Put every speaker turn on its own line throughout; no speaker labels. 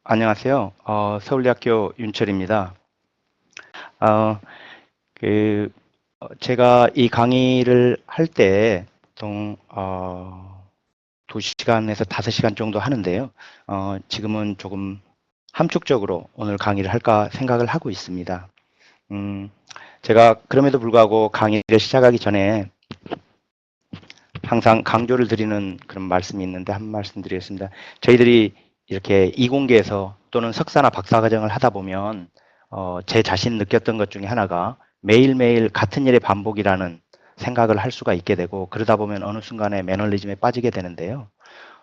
안녕하세요. 서울대학교 윤철입니다. 어, 그, 제가 이 강의를 할 때 보통 2시간에서 5시간 정도 하는데요. 지금은 조금 함축적으로 오늘 강의를 할까 생각을 하고 있습니다. 음, 제가 그럼에도 불구하고 강의를 시작하기 전에 항상 강조를 드리는 그런 말씀이 있는데 한 말씀 드리겠습니다. 저희들이 이렇게 이공계에서 또는 석사나 박사 과정을 하다 보면 제 자신 느꼈던 것 중에 하나가 매일매일 같은 일의 반복이라는 생각을 할 수가 있게 되고 그러다 보면 어느 순간에 매너리즘에 빠지게 되는데요.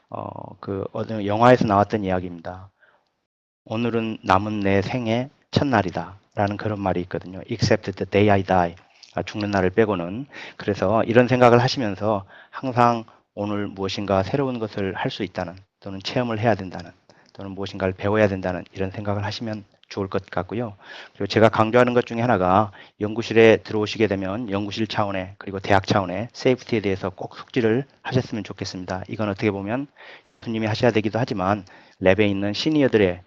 어느 영화에서 나왔던 이야기입니다. 오늘은 남은 내 생의 첫날이다 라는 그런 말이 있거든요. Except the day I die. 죽는 날을 빼고는. 그래서 이런 생각을 하시면서 항상 오늘 무엇인가 새로운 것을 할 수 있다는 또는 체험을 해야 된다는 또는 무엇인가를 배워야 된다는 이런 생각을 하시면 좋을 것 같고요. 그리고 제가 강조하는 것 중에 하나가 연구실에 들어오시게 되면 연구실 차원의 그리고 대학 차원의 세이프티에 대해서 꼭 숙지를 하셨으면 좋겠습니다. 이건 어떻게 보면 교수님이 하셔야 되기도 하지만 랩에 있는 시니어들의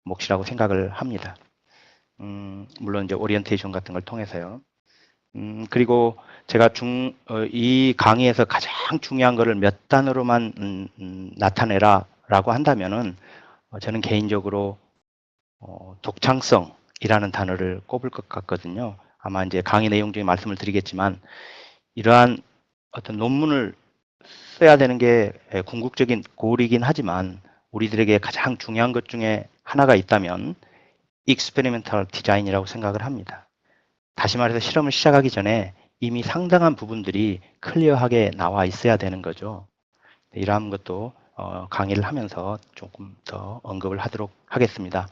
몫이라고 생각을 합니다. 물론 이제 오리엔테이션 같은 걸 통해서요. 그리고 제가 이 강의에서 가장 중요한 거를 몇 단어로만 나타내라라고 한다면은 저는 개인적으로 독창성이라는 단어를 꼽을 것 같거든요. 아마 이제 강의 내용 중에 말씀을 드리겠지만 이러한 어떤 논문을 써야 되는 게 궁극적인 고울이긴 하지만 우리들에게 가장 중요한 것 중에 하나가 있다면 익스페리멘탈 디자인이라고 생각을 합니다. 다시 말해서 실험을 시작하기 전에 이미 상당한 부분들이 클리어하게 나와 있어야 되는 거죠. 이러한 것도 강의를 하면서 조금 더 언급을 하도록 하겠습니다.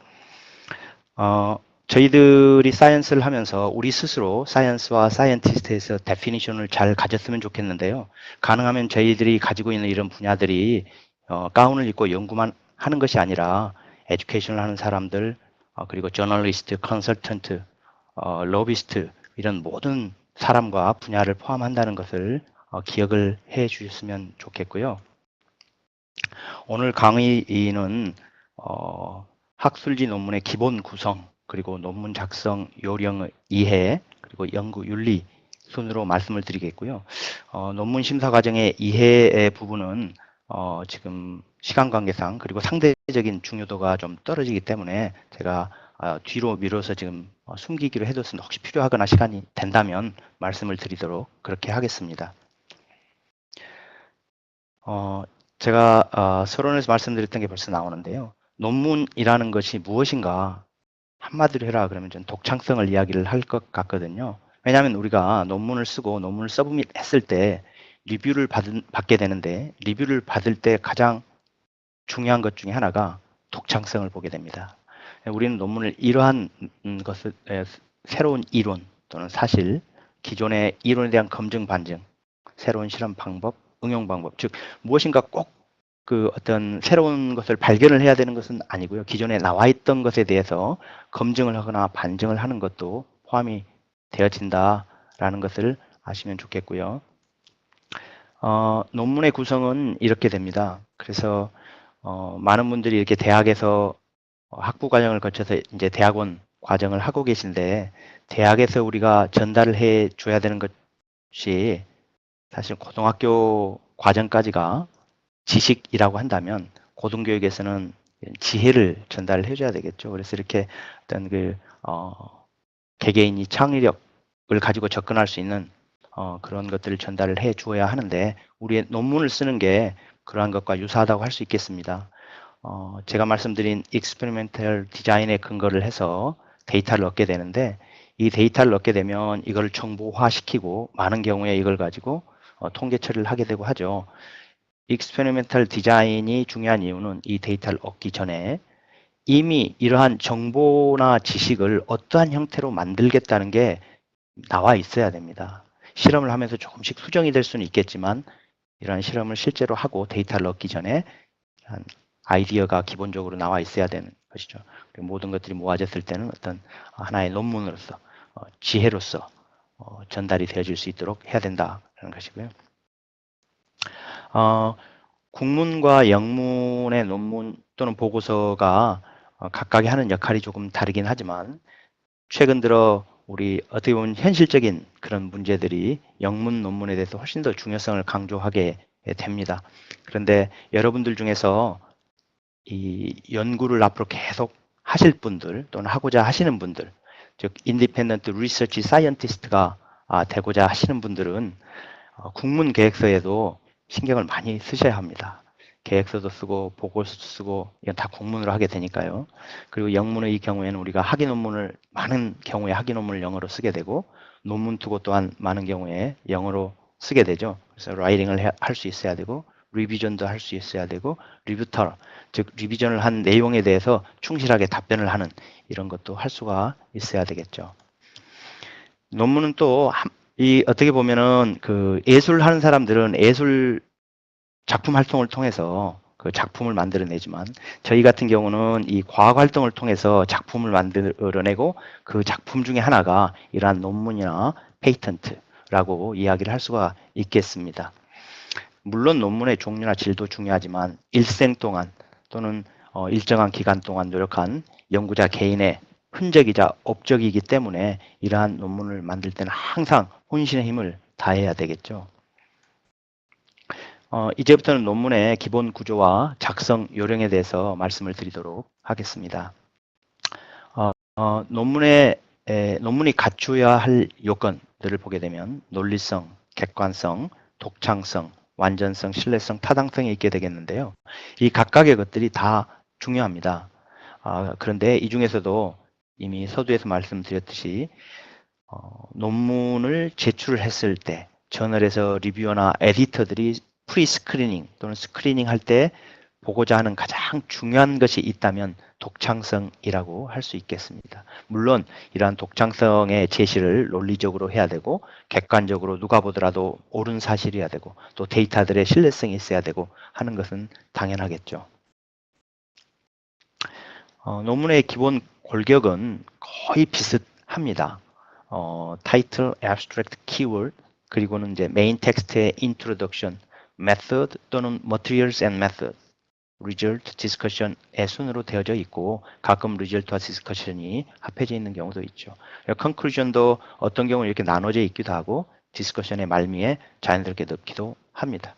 저희들이 사이언스를 하면서 우리 스스로 사이언스와 사이언티스트에서 데피니션을 잘 가졌으면 좋겠는데요. 가능하면 저희들이 가지고 있는 이런 분야들이 가운을 입고 연구만 하는 것이 아니라 에듀케이션을 하는 사람들, 그리고 저널리스트, 컨설턴트, 로비스트 이런 모든 사람과 분야를 포함한다는 것을 기억을 해 주셨으면 좋겠고요. 오늘 강의는 학술지 논문의 기본 구성, 그리고 논문 작성 요령의 이해, 그리고 연구 윤리 순으로 말씀을 드리겠고요. 논문 심사 과정의 이해의 부분은 지금 시간 관계상 그리고 상대적인 중요도가 좀 떨어지기 때문에 제가 뒤로 미뤄서 지금 숨기기로 해뒀습니다. 혹시 필요하거나 시간이 된다면 말씀을 드리도록 그렇게 하겠습니다. 제가 서론에서 말씀드렸던 게 벌써 나오는데요. 논문이라는 것이 무엇인가 한마디로 해라 그러면 좀 독창성을 이야기를 할 것 같거든요. 왜냐하면 우리가 논문을 쓰고 논문을 서브밋했을 때 리뷰를 받게 되는데 리뷰를 받을 때 가장 중요한 것 중에 하나가 독창성을 보게 됩니다. 우리는 논문을 이러한 것을 새로운 이론 또는 사실, 기존의 이론에 대한 검증 반증, 새로운 실험 방법, 응용 방법, 즉 무엇인가 꼭 그 어떤 새로운 것을 발견을 해야 되는 것은 아니고요. 기존에 나와 있던 것에 대해서 검증을 하거나 반증을 하는 것도 포함이 되어진다라는 것을 아시면 좋겠고요. 논문의 구성은 이렇게 됩니다. 그래서 많은 분들이 이렇게 대학에서 학부 과정을 거쳐서 이제 대학원 과정을 하고 계신데 대학에서 우리가 전달을 해 줘야 되는 것이 사실 고등학교 과정까지가 지식이라고 한다면 고등교육에서는 지혜를 전달을 해줘야 되겠죠. 그래서 이렇게 어떤 개개인이 창의력을 가지고 접근할 수 있는 그런 것들을 전달을 해 주어야 하는데 우리의 논문을 쓰는 게 그러한 것과 유사하다고 할 수 있겠습니다. 제가 말씀드린 익스페리멘탈 디자인에 근거를 해서 데이터를 얻게 되는데 이 데이터를 얻게 되면 이걸 정보화시키고 많은 경우에 이걸 가지고 통계 처리를 하게 되고 하죠. 익스페리멘탈 디자인이 중요한 이유는 이 데이터를 얻기 전에 이미 이러한 정보나 지식을 어떠한 형태로 만들겠다는 게 나와 있어야 됩니다. 실험을 하면서 조금씩 수정이 될 수는 있겠지만 이러한 실험을 실제로 하고 데이터를 얻기 전에 아이디어가 기본적으로 나와 있어야 되는 것이죠. 그리고 모든 것들이 모아졌을 때는 어떤 하나의 논문으로서 지혜로서 전달이 되어질 수 있도록 해야 된다는 것이고요. 국문과 영문의 논문 또는 보고서가 각각이 하는 역할이 조금 다르긴 하지만 최근 들어 우리 어떻게 보면 현실적인 그런 문제들이 영문 논문에 대해서 훨씬 더 중요성을 강조하게 됩니다. 그런데 여러분들 중에서 이 연구를 앞으로 계속 하실 분들 또는 하고자 하시는 분들, 즉 인디펜던트 리서치 사이언티스트가 되고자 하시는 분들은 국문 계획서에도 신경을 많이 쓰셔야 합니다. 계획서도 쓰고 보고서도 쓰고 이건 다 국문으로 하게 되니까요. 그리고 영문의 경우에는 우리가 학위 논문을 많은 경우에 학위 논문을 영어로 쓰게 되고 논문 투고 또한 많은 경우에 영어로 쓰게 되죠. 그래서 라이팅을 할 수 있어야 되고 리비전도 할 수 있어야 되고 리뷰터 즉 리비전을 한 내용에 대해서 충실하게 답변을 하는 이런 것도 할 수가 있어야 되겠죠. 논문은 또 이 어떻게 보면은 그 예술하는 사람들은 예술 작품 활동을 통해서 그 작품을 만들어내지만 저희 같은 경우는 이 과학 활동을 통해서 작품을 만들어내고 그 작품 중에 하나가 이러한 논문이나 페이턴트라고 이야기를 할 수가 있겠습니다. 물론 논문의 종류나 질도 중요하지만 일생 동안 또는 일정한 기간 동안 노력한 연구자 개인의 흔적이자 업적이기 때문에 이러한 논문을 만들 때는 항상 혼신의 힘을 다해야 되겠죠. 이제부터는 논문의 기본 구조와 작성 요령에 대해서 말씀을 드리도록 하겠습니다. 논문이 갖추어야 할 요건들을 보게 되면 논리성, 객관성, 독창성, 완전성, 신뢰성, 타당성이 있게 되겠는데요. 이 각각의 것들이 다 중요합니다. 그런데 이 중에서도 이미 서두에서 말씀드렸듯이 논문을 제출했을 때 저널에서 리뷰어나 에디터들이 프리스크리닝 또는 스크리닝 할 때 보고자 하는 가장 중요한 것이 있다면 독창성이라고 할 수 있겠습니다. 물론 이러한 독창성의 제시를 논리적으로 해야 되고 객관적으로 누가 보더라도 옳은 사실이어야 되고 또 데이터들의 신뢰성이 있어야 되고 하는 것은 당연하겠죠. 논문의 기본 골격은 거의 비슷합니다. 타이틀, abstract, keyword, 그리고는 이제 메인 텍스트의 introduction, method 또는 materials and method, result, discussion의 순으로 되어져 있고 가끔 result와 discussion이 합해져 있는 경우도 있죠. conclusion도 어떤 경우는 이렇게 나눠져 있기도 하고 discussion의 말미에 자연스럽게 넣기도 합니다.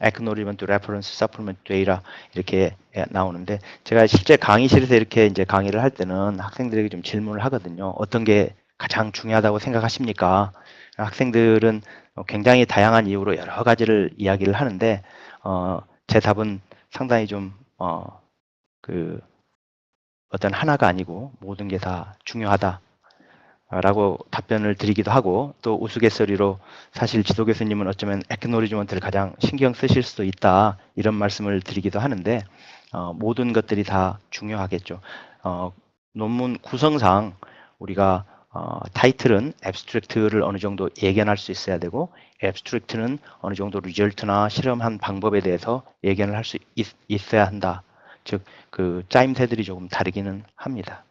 acknowledgement, reference, supplement, data 이렇게 나오는데 제가 실제 강의실에서 이렇게 이제 강의를 할 때는 학생들에게 좀 질문을 하거든요. 어떤 게 가장 중요하다고 생각하십니까? 학생들은 굉장히 다양한 이유로 여러 가지를 이야기를 하는데 제 답은 상당히 좀 어떤 하나가 아니고 모든 게 다 중요하다. 라고 답변을 드리기도 하고 또 우스갯소리로 사실 지도 교수님은 어쩌면 액노리지먼트를 가장 신경 쓰실 수도 있다 이런 말씀을 드리기도 하는데 모든 것들이 다 중요하겠죠. 논문 구성상 우리가 타이틀은 앱스트랙트를 어느 정도 예견할 수 있어야 되고 앱스트랙트는 어느 정도 리절트나 실험한 방법에 대해서 예견을 할 수 있어야 한다. 즉 그 짜임새들이 조금 다르기는 합니다.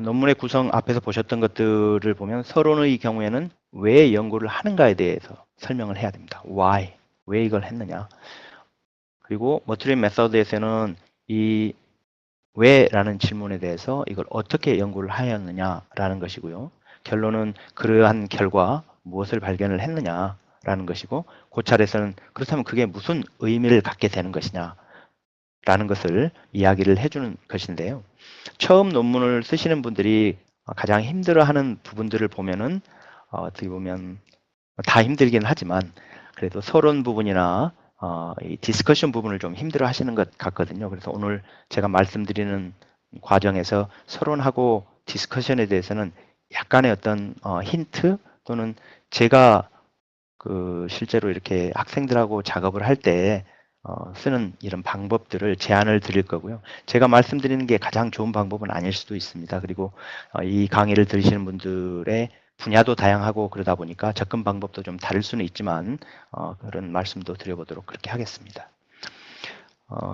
논문의 구성 앞에서 보셨던 것들을 보면 서론의 경우에는 왜 연구를 하는가에 대해서 설명을 해야 됩니다. Why? 왜 이걸 했느냐? 그리고 머티리얼 메서드에서는 이 왜라는 질문에 대해서 이걸 어떻게 연구를 하였느냐라는 것이고요. 결론은 그러한 결과 무엇을 발견을 했느냐라는 것이고 그 차례에서는 그렇다면 그게 무슨 의미를 갖게 되는 것이냐 라는 것을 이야기를 해주는 것인데요. 처음 논문을 쓰시는 분들이 가장 힘들어하는 부분들을 보면은 어떻게 보면 다 힘들긴 하지만 그래도 서론 부분이나 이 디스커션 부분을 좀 힘들어 하시는 것 같거든요. 그래서 오늘 제가 말씀드리는 과정에서 서론하고 디스커션에 대해서는 약간의 어떤 힌트 또는 제가 그 실제로 이렇게 학생들하고 작업을 할 때 쓰는 이런 방법들을 제안을 드릴 거고요. 제가 말씀드리는 게 가장 좋은 방법은 아닐 수도 있습니다. 그리고 이 강의를 들으시는 분들의 분야도 다양하고 그러다 보니까 접근 방법도 좀 다를 수는 있지만 그런 말씀도 드려보도록 그렇게 하겠습니다.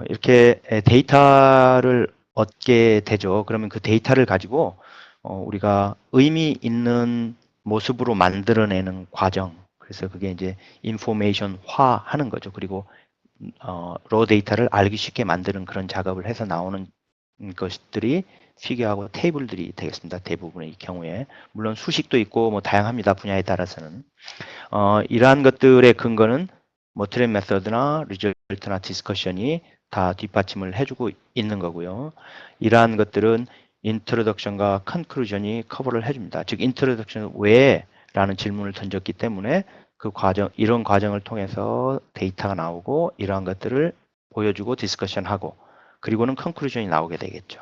이렇게 데이터를 얻게 되죠. 그러면 그 데이터를 가지고 우리가 의미 있는 모습으로 만들어내는 과정. 그래서 그게 이제 인포메이션화 하는 거죠. 그리고 로 데이터를 알기 쉽게 만드는 그런 작업을 해서 나오는 것들이 피규어하고 테이블들이 되겠습니다. 대부분의 경우에. 물론 수식도 있고 뭐 다양합니다. 분야에 따라서는. 이러한 것들의 근거는 뭐 트렌 메서드나 리절트나 디스커션이 다 뒷받침을 해주고 있는 거고요. 이러한 것들은 인트로덕션과 컨클루전이 커버를 해줍니다. 즉 인트로덕션 왜? 라는 질문을 던졌기 때문에 그 과정, 이런 과정을 통해서 데이터가 나오고 이러한 것들을 보여주고 디스커션하고 그리고는 컨클루전이 나오게 되겠죠.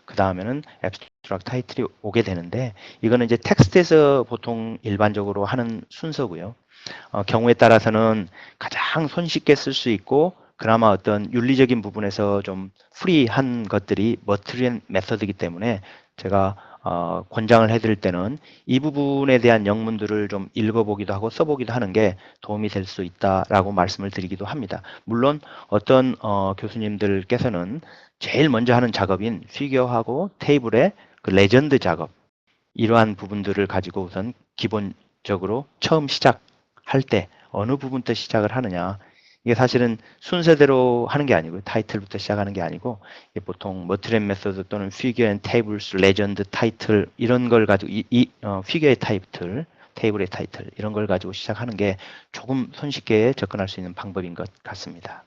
그 다음에는 앱스트랙트 타이틀이 오게 되는데 이거는 이제 텍스트에서 보통 일반적으로 하는 순서고요. 경우에 따라서는 가장 손쉽게 쓸 수 있고 그나마 어떤 윤리적인 부분에서 좀 프리한 것들이 머트리얼 메서드이기 때문에 제가 권장을 해드릴 때는 이 부분에 대한 영문들을 좀 읽어보기도 하고 써보기도 하는 게 도움이 될 수 있다라고 말씀을 드리기도 합니다. 물론 어떤 교수님들께서는 제일 먼저 하는 작업인 피규어하고 테이블의 그 레전드 작업 이러한 부분들을 가지고 우선 기본적으로 처음 시작할 때 어느 부분부터 시작을 하느냐 이게 사실은 순서대로 하는 게 아니고요. 타이틀부터 시작하는 게 아니고 보통 머트리얼 메소드 또는 피규어 앤 테이블스 레전드 타이틀 이런 걸 가지고 피규어의 타이틀 테이블의 타이틀 이런 걸 가지고 시작하는 게 조금 손쉽게 접근할 수 있는 방법인 것 같습니다.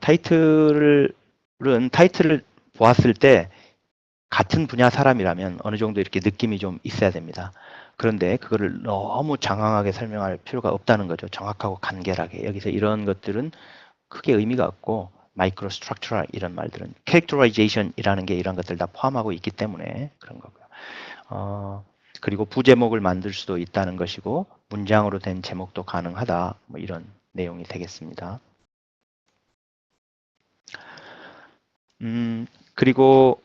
타이틀을 보았을 때 같은 분야 사람이라면 어느 정도 이렇게 느낌이 좀 있어야 됩니다. 그런데 그거를 너무 장황하게 설명할 필요가 없다는 거죠. 정확하고 간결하게. 여기서 이런 것들은 크게 의미가 없고 마이크로 스트럭처럴 이런 말들은 캐릭터라이제이션이라는 게 이런 것들 다 포함하고 있기 때문에 그런 거고요. 그리고 부제목을 만들 수도 있다는 것이고 문장으로 된 제목도 가능하다. 뭐 이런 내용이 되겠습니다. 그리고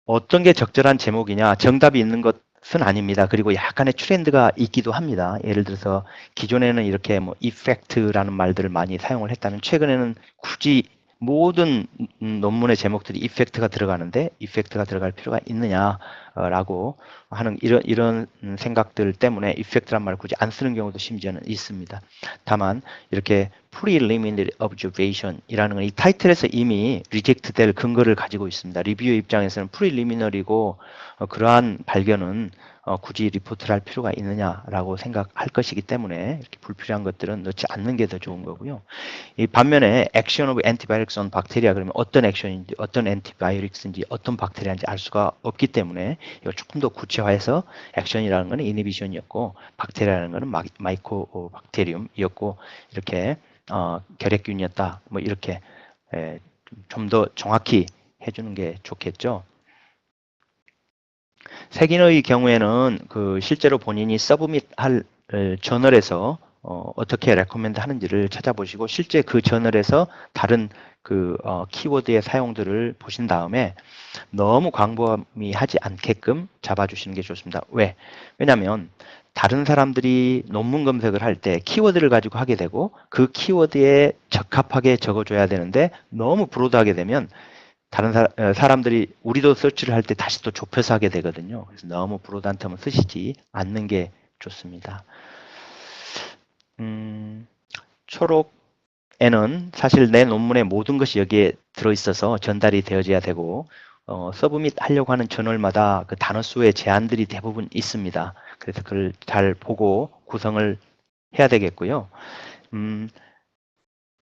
어떤 게 적절한 제목이냐 정답이 있는 것은 아닙니다. 그리고 약간의 트렌드가 있기도 합니다. 예를 들어서 기존에는 이렇게 뭐 이펙트라는 말들을 많이 사용을 했다면 최근에는 굳이 모든 논문의 제목들이 이펙트가 들어가는데 이펙트가 들어갈 필요가 있느냐라고 하는 이런 생각들 때문에 이펙트란 말을 굳이 안 쓰는 경우도 심지어는 있습니다. 다만 이렇게 preliminary observation이라는 건 이 타이틀에서 이미 리젝트 될 근거를 가지고 있습니다. 리뷰어 입장에서는 preliminary고 그러한 발견은 굳이 리포트를 할 필요가 있느냐라고 생각할 것이기 때문에 이렇게 불필요한 것들은 넣지 않는 게 더 좋은 거고요. 이 반면에 액션 오브 엔티바이오틱스 온 박테리아 그러면 어떤 액션인지 어떤 엔티바이오틱스인지 어떤 박테리아인지 알 수가 없기 때문에 이거 조금 더 구체화해서 액션이라는 것은 이니비션이었고 박테리아라는 것은 마이코 박테리움이었고 이렇게 결핵균이었다 뭐 이렇게 좀 더 정확히 해주는 게 좋겠죠. 색인의 경우에는 그 실제로 본인이 서브밋할 저널에서 어떻게 레코멘드 하는지를 찾아보시고 실제 그 저널에서 다른 그 키워드의 사용들을 보신 다음에 너무 광범위하지 않게끔 잡아주시는 게 좋습니다. 왜? 왜냐하면 다른 사람들이 논문 검색을 할 때 키워드를 가지고 하게 되고 그 키워드에 적합하게 적어줘야 되는데 너무 브로드하게 되면 다른 사람들이 우리도 서치를 할 때 다시 또 좁혀서 하게 되거든요. 그래서 너무 브로드한 텀은 쓰시지 않는 게 좋습니다. 초록에는 사실 내 논문의 모든 것이 여기에 들어있어서 전달이 되어져야 되고 서브밋 하려고 하는 저널마다 그 단어 수의 제한들이 대부분 있습니다. 그래서 그걸 잘 보고 구성을 해야 되겠고요.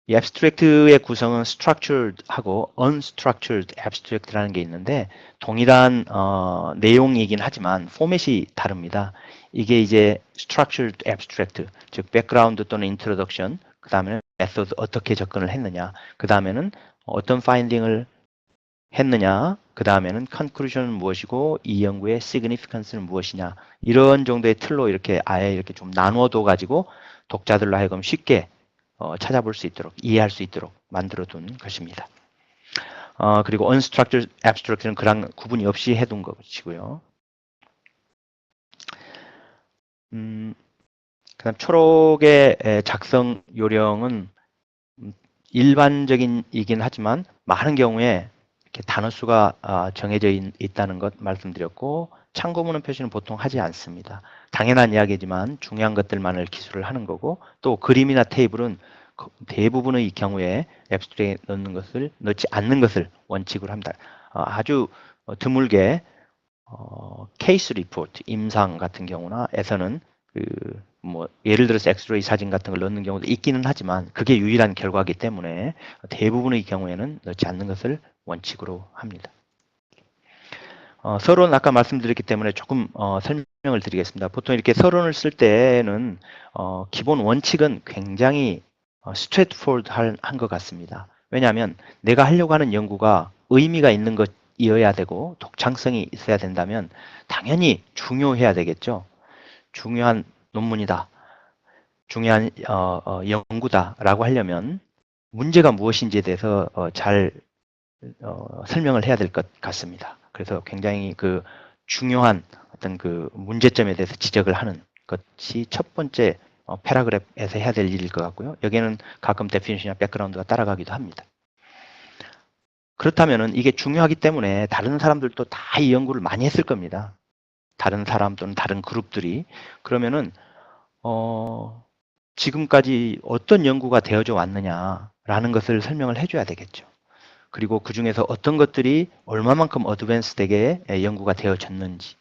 이 abstract의 구성은 structured하고 unstructured abstract라는 게 있는데 동일한 내용이긴 하지만 포맷이 다릅니다. 이게 이제 structured abstract, 즉 background 또는 introduction, 그 다음에는 method 어떻게 접근을 했느냐, 그 다음에는 어떤 finding을 했느냐, 그 다음에는 conclusion은 무엇이고 이 연구의 significance는 무엇이냐 이런 정도의 틀로 이렇게 아예 이렇게 좀 나누어둬 가지고 독자들로 하여금 쉽게 찾아볼 수 있도록 이해할 수 있도록 만들어 둔 것입니다. 그리고 unstructured abstract는 그런 구분이 없이 해둔 것이고요. 그다음 초록의 작성 요령은 일반적인이긴 하지만 많은 경우에 이렇게 단어 수가 정해져 있다는 것 말씀드렸고, 참고문헌 표시는 보통 하지 않습니다. 당연한 이야기지만 중요한 것들만을 기술을 하는 거고, 또 그림이나 테이블은 대부분의 경우에 앱스트랙에 넣지 않는 것을 원칙으로 합니다. 아주 드물게 케이스 리포트, 임상 같은 경우나 에서는 뭐 예를 들어서 엑스레이 사진 같은 걸 넣는 경우도 있기는 하지만 그게 유일한 결과이기 때문에 대부분의 경우에는 넣지 않는 것을 원칙으로 합니다. 서론 아까 말씀드렸기 때문에 조금 설명을 드리겠습니다. 보통 이렇게 서론을 쓸 때는 기본 원칙은 굉장히 스트레이트포워드 한 것 같습니다. 왜냐하면 내가 하려고 하는 연구가 의미가 있는 것이어야 되고 독창성이 있어야 된다면 당연히 중요해야 되겠죠. 중요한 논문이다. 중요한 연구다라고 하려면 문제가 무엇인지에 대해서 잘 설명을 해야 될 것 같습니다. 그래서 굉장히 그 중요한 어떤 그 문제점에 대해서 지적을 하는 것이 첫 번째 패러그래프에서 해야 될 일일 것 같고요. 여기에는 가끔 데피니션이나 백그라운드가 따라가기도 합니다. 그렇다면은 이게 중요하기 때문에 다른 사람들도 다 이 연구를 많이 했을 겁니다. 다른 사람 또는 다른 그룹들이. 그러면은 지금까지 어떤 연구가 되어져 왔느냐라는 것을 설명을 해줘야 되겠죠. 그리고 그 중에서 어떤 것들이 얼마만큼 어드밴스되게 연구가 되어졌는지.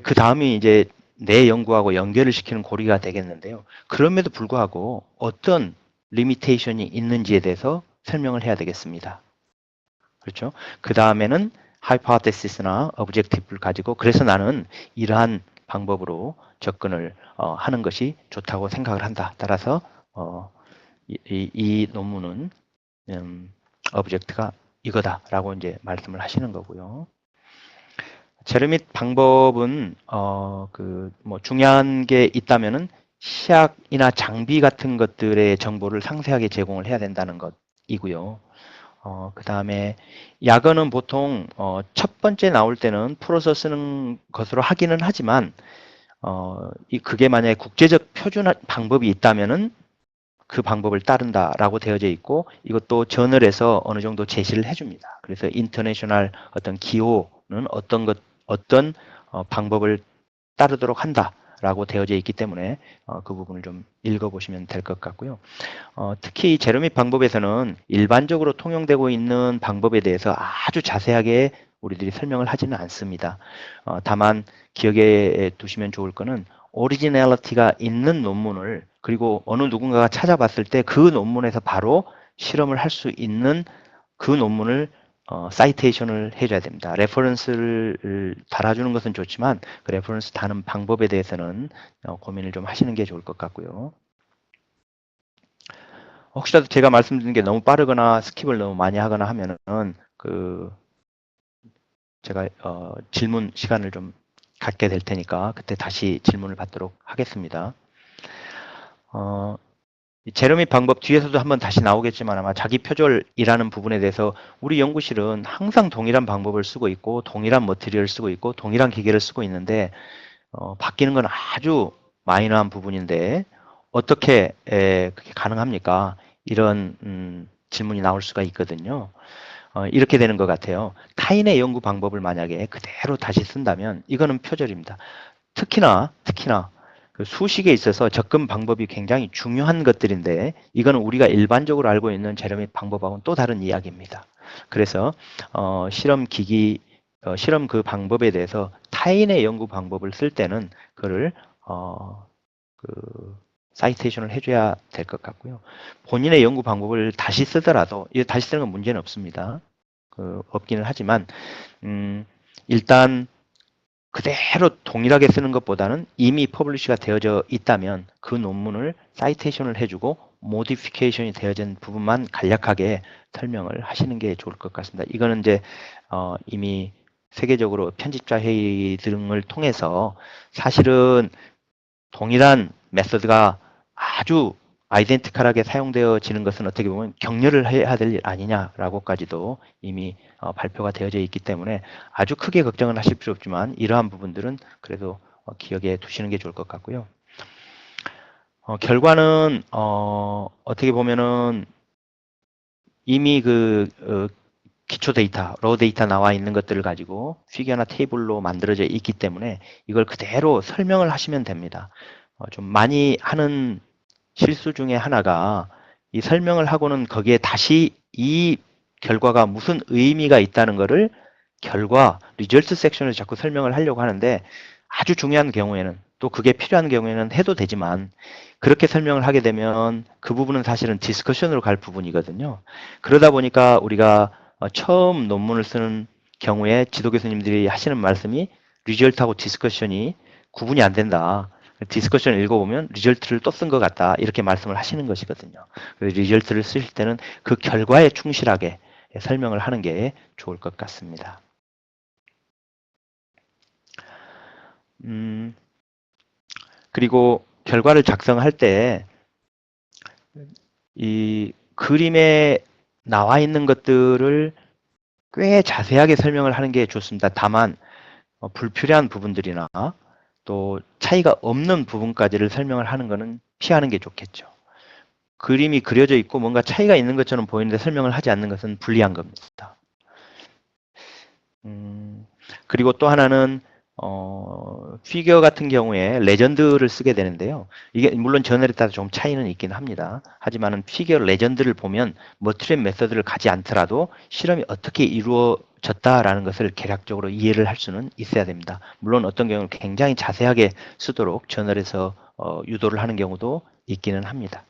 그 다음이 이제 내 연구하고 연결을 시키는 고리가 되겠는데요. 그럼에도 불구하고 어떤 리미테이션이 있는지에 대해서 설명을 해야 되겠습니다. 그렇죠? 그 다음에는 하이포테시스나 오브젝티브를 가지고 그래서 나는 이러한 방법으로 접근을 하는 것이 좋다고 생각을 한다. 따라서 이 논문은 오브젝트가 이거다라고 이제 말씀을 하시는 거고요. 재료 및 방법은 뭐 중요한 게 있다면은 시약이나 장비 같은 것들의 정보를 상세하게 제공을 해야 된다는 것이고요. 그 다음에 약어는 보통 첫 번째 나올 때는 풀어서 쓰는 것으로 하기는 하지만 그게 만약에 국제적 표준 방법이 있다면은 그 방법을 따른다라고 되어져 있고 이것도 저널에서 어느 정도 제시를 해줍니다. 그래서 인터내셔널 어떤 기호는 어떤 방법을 따르도록 한다라고 되어져 있기 때문에 그 부분을 좀 읽어보시면 될 것 같고요. 특히 재료 및 방법에서는 일반적으로 통용되고 있는 방법에 대해서 아주 자세하게 우리들이 설명을 하지는 않습니다. 다만 기억에 두시면 좋을 거는 오리지널리티가 있는 논문을 그리고 어느 누군가가 찾아봤을 때 그 논문에서 바로 실험을 할 수 있는 그 논문을 사이테이션을 해줘야 됩니다. 레퍼런스를 달아주는 것은 좋지만 그 레퍼런스 다는 방법에 대해서는 고민을 좀 하시는 게 좋을 것 같고요. 혹시라도 제가 말씀드린 게 너무 빠르거나 스킵을 너무 많이 하거나 하면은 제가 질문 시간을 좀 갖게 될 테니까 그때 다시 질문을 받도록 하겠습니다. 재료 및 방법 뒤에서도 한번 다시 나오겠지만 아마 자기 표절이라는 부분에 대해서 우리 연구실은 항상 동일한 방법을 쓰고 있고 동일한 머티리얼을 쓰고 있고 동일한 기계를 쓰고 있는데 바뀌는 건 아주 마이너한 부분인데 어떻게 그게 가능합니까? 이런 질문이 나올 수가 있거든요. 이렇게 되는 것 같아요. 타인의 연구 방법을 만약에 그대로 다시 쓴다면 이거는 표절입니다. 특히나 그 수식에 있어서 접근 방법이 굉장히 중요한 것들인데 이거는 우리가 일반적으로 알고 있는 재료 및 방법하고는 또 다른 이야기입니다. 그래서 실험 기기, 실험 그 방법에 대해서 타인의 연구 방법을 쓸 때는 그거를 사이테이션을 해줘야 될 것 같고요. 본인의 연구 방법을 다시 쓰더라도 이 다시 쓰는 건 문제는 없습니다. 없기는 하지만 일단 그대로 동일하게 쓰는 것보다는 이미 퍼블리시가 되어져 있다면 그 논문을 사이테이션을 해주고 모디피케이션이 되어진 부분만 간략하게 설명을 하시는 게 좋을 것 같습니다. 이거는 이제 이미 세계적으로 편집자 회의 등을 통해서 사실은 동일한 메서드가 아주 아이덴티컬하게 사용되어지는 것은 어떻게 보면 격려를 해야 될 일 아니냐라고까지도 이미 발표가 되어져 있기 때문에 아주 크게 걱정은 하실 필요 없지만 이러한 부분들은 그래도 기억에 두시는 게 좋을 것 같고요. 결과는 어떻게 보면은 이미 기초 데이터, 로 데이터 나와 있는 것들을 가지고 피규어나 테이블로 만들어져 있기 때문에 이걸 그대로 설명을 하시면 됩니다. 좀 많이 하는 실수 중에 하나가 이 설명을 하고는 거기에 다시 이 결과가 무슨 의미가 있다는 것을 결과, 리절트 섹션에서 자꾸 설명을 하려고 하는데 아주 중요한 경우에는 또 그게 필요한 경우에는 해도 되지만 그렇게 설명을 하게 되면 그 부분은 사실은 디스커션으로 갈 부분이거든요. 그러다 보니까 우리가 처음 논문을 쓰는 경우에 지도 교수님들이 하시는 말씀이 리절트하고 디스커션이 구분이 안 된다. 디스커션을 읽어보면 리절트를 또 쓴 것 같다. 이렇게 말씀을 하시는 것이거든요. 그래서 리절트를 쓰실 때는 그 결과에 충실하게 설명을 하는 게 좋을 것 같습니다. 그리고 결과를 작성할 때 이 그림에 나와 있는 것들을 꽤 자세하게 설명을 하는 게 좋습니다. 다만 불필요한 부분들이나 또 차이가 없는 부분까지를 설명을 하는 것은 피하는 게 좋겠죠. 그림이 그려져 있고 뭔가 차이가 있는 것처럼 보이는데 설명을 하지 않는 것은 불리한 겁니다. 그리고 또 하나는 피규어 같은 경우에 레전드를 쓰게 되는데요. 이게 물론 저널에 따라 좀 차이는 있긴 합니다. 하지만은 피규어 레전드를 보면 머트리얼 메서드를 가지 않더라도 실험이 어떻게 이루어졌다라는 것을 개략적으로 이해를 할 수는 있어야 됩니다. 물론 어떤 경우는 굉장히 자세하게 쓰도록 저널에서 유도를 하는 경우도 있기는 합니다.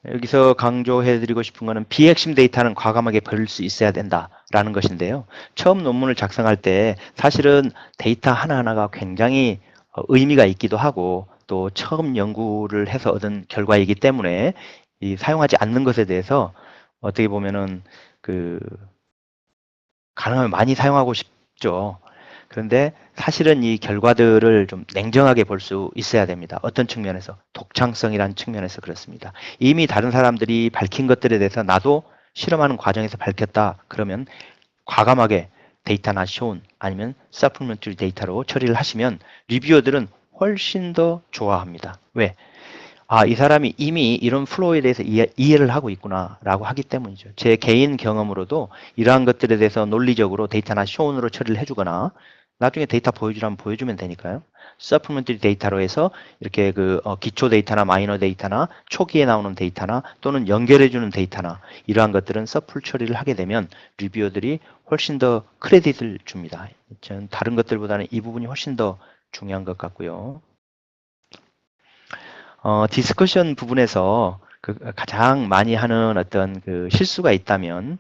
여기서 강조해드리고 싶은 것은 비핵심 데이터는 과감하게 버릴 수 있어야 된다라는 것인데요. 처음 논문을 작성할 때 사실은 데이터 하나하나가 굉장히 의미가 있기도 하고 또 처음 연구를 해서 얻은 결과이기 때문에 이 사용하지 않는 것에 대해서 어떻게 보면은 가능하면 많이 사용하고 싶죠. 그런데 사실은 이 결과들을 좀 냉정하게 볼 수 있어야 됩니다. 어떤 측면에서? 독창성이라는 측면에서 그렇습니다. 이미 다른 사람들이 밝힌 것들에 대해서 나도 실험하는 과정에서 밝혔다. 그러면 과감하게 데이터나 쇼운 아니면 서플먼트리 데이터로 처리를 하시면 리뷰어들은 훨씬 더 좋아합니다. 왜? 아, 이 사람이 이미 이런 플로우에 대해서 이해를 하고 있구나라고 하기 때문이죠. 제 개인 경험으로도 이러한 것들에 대해서 논리적으로 데이터나 쇼운으로 처리를 해주거나 나중에 데이터 보여주라면 보여주면 되니까요. 서플먼트리 데이터로 해서 이렇게 기초 데이터나 마이너 데이터나 초기에 나오는 데이터나 또는 연결해주는 데이터나 이러한 것들은 서플 처리를 하게 되면 리뷰어들이 훨씬 더 크레딧을 줍니다. 저는 다른 것들보다는 이 부분이 훨씬 더 중요한 것 같고요. 디스커션 부분에서 가장 많이 하는 어떤 실수가 있다면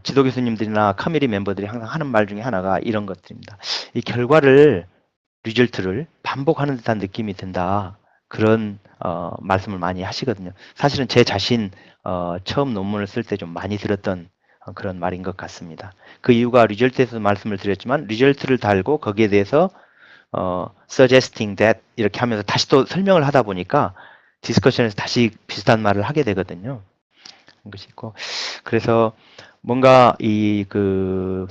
지도 교수님들이나 커뮤니티 멤버들이 항상 하는 말 중에 하나가 이런 것들입니다. 이 결과를 리절트를 반복하는 듯한 느낌이 든다. 그런 말씀을 많이 하시거든요. 사실은 제 자신 처음 논문을 쓸 때 좀 많이 들었던 그런 말인 것 같습니다. 그 이유가 리절트에서 말씀을 드렸지만 리절트를 달고 거기에 대해서 suggesting that 이렇게 하면서 다시 또 설명을 하다 보니까 디스커션에서 다시 비슷한 말을 하게 되거든요. 것이 있고 그래서 뭔가 이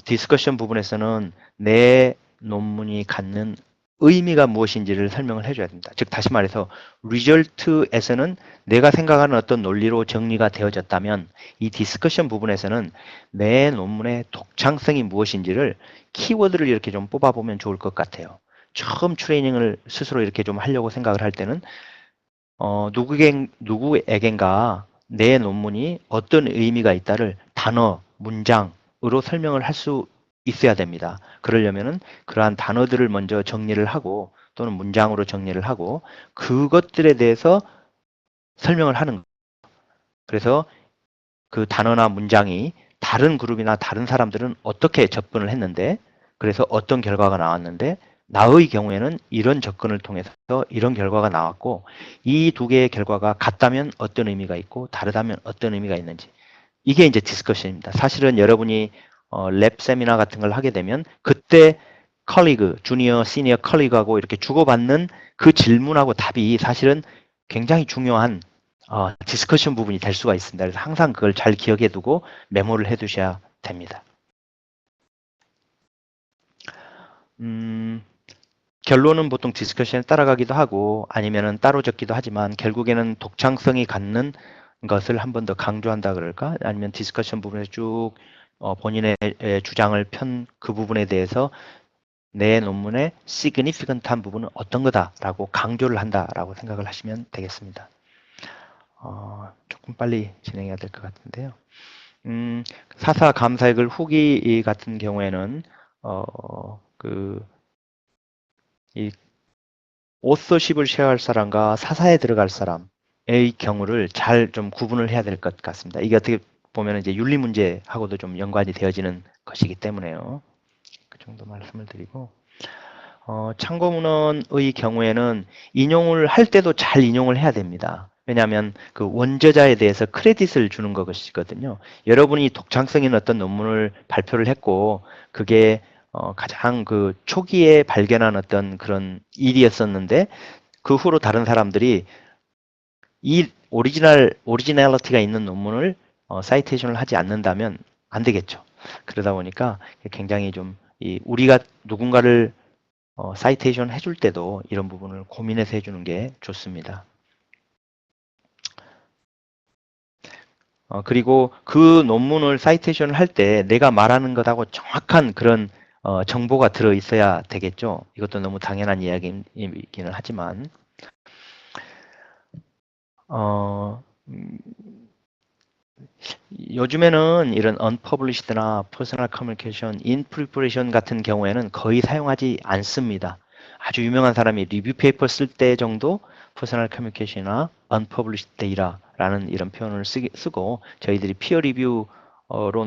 디스커션 부분에서는 내 논문이 갖는 의미가 무엇인지를 설명을 해줘야 됩니다. 즉 다시 말해서 리절트에서는 내가 생각하는 어떤 논리로 정리가 되어졌다면 이 디스커션 부분에서는 내 논문의 독창성이 무엇인지를 키워드를 이렇게 좀 뽑아보면 좋을 것 같아요. 처음 트레이닝을 스스로 이렇게 좀 하려고 생각을 할 때는 누구에겐가 내 논문이 어떤 의미가 있다를 단어, 문장으로 설명을 할 수 있어야 됩니다. 그러려면은 그러한 단어들을 먼저 정리를 하고 또는 문장으로 정리를 하고 그것들에 대해서 설명을 하는 거예요. 그래서 그 단어나 문장이 다른 그룹이나 다른 사람들은 어떻게 접근을 했는데 그래서 어떤 결과가 나왔는데 나의 경우에는 이런 접근을 통해서 이런 결과가 나왔고 이 두 개의 결과가 같다면 어떤 의미가 있고 다르다면 어떤 의미가 있는지 이게 이제 디스커션입니다. 사실은 여러분이 랩 세미나 같은 걸 하게 되면 그때 컬리그, 주니어, 시니어 컬리그하고 이렇게 주고받는 그 질문하고 답이 사실은 굉장히 중요한 디스커션 부분이 될 수가 있습니다. 그래서 항상 그걸 잘 기억해 두고 메모를 해 두셔야 됩니다. 결론은 보통 디스커션에 따라가기도 하고 아니면은 따로 적기도 하지만 결국에는 독창성이 갖는 것을 한 번 더 강조한다 그럴까? 아니면 디스커션 부분에 쭉 본인의 주장을 편 그 부분에 대해서 내 논문의 시그니피컨트한 부분은 어떤 거다라고 강조를 한다라고 생각을 하시면 되겠습니다. 조금 빨리 진행해야 될 것 같은데요. 사사 감사역을 후기 같은 경우에는 이 오서십을 쉐어할 사람과 사사에 들어갈 사람의 경우를 잘 좀 구분을 해야 될 것 같습니다. 이게 어떻게 보면 이제 윤리 문제하고도 좀 연관이 되어지는 것이기 때문에요. 그 정도 말씀을 드리고 참고문헌의 경우에는 인용을 할 때도 잘 인용을 해야 됩니다. 왜냐하면 그 원저자에 대해서 크레딧을 주는 것이거든요. 여러분이 독창성 있는 어떤 논문을 발표를 했고 그게 가장 그 초기에 발견한 어떤 그런 일이었었는데 그 후로 다른 사람들이 이 오리지널리티가 있는 논문을 사이테이션을 하지 않는다면 안 되겠죠. 그러다 보니까 굉장히 좀 우리가 누군가를 사이테이션 해줄 때도 이런 부분을 고민해서 해주는 게 좋습니다. 그리고 그 논문을 사이테이션을 할 때 내가 말하는 것하고 정확한 그런 정보가 들어 있어야 되겠죠. 이것도 너무 당연한 이야기이기는 하지만 음, 요즘에는 이런 unpublished나 personal communication, in preparation 같은 경우에는 거의 사용하지 않습니다. 아주 유명한 사람이 리뷰 페이퍼 쓸 때 정도 personal communication이나 unpublished data라는 이런 표현을 쓰고 저희들이 피어 리뷰로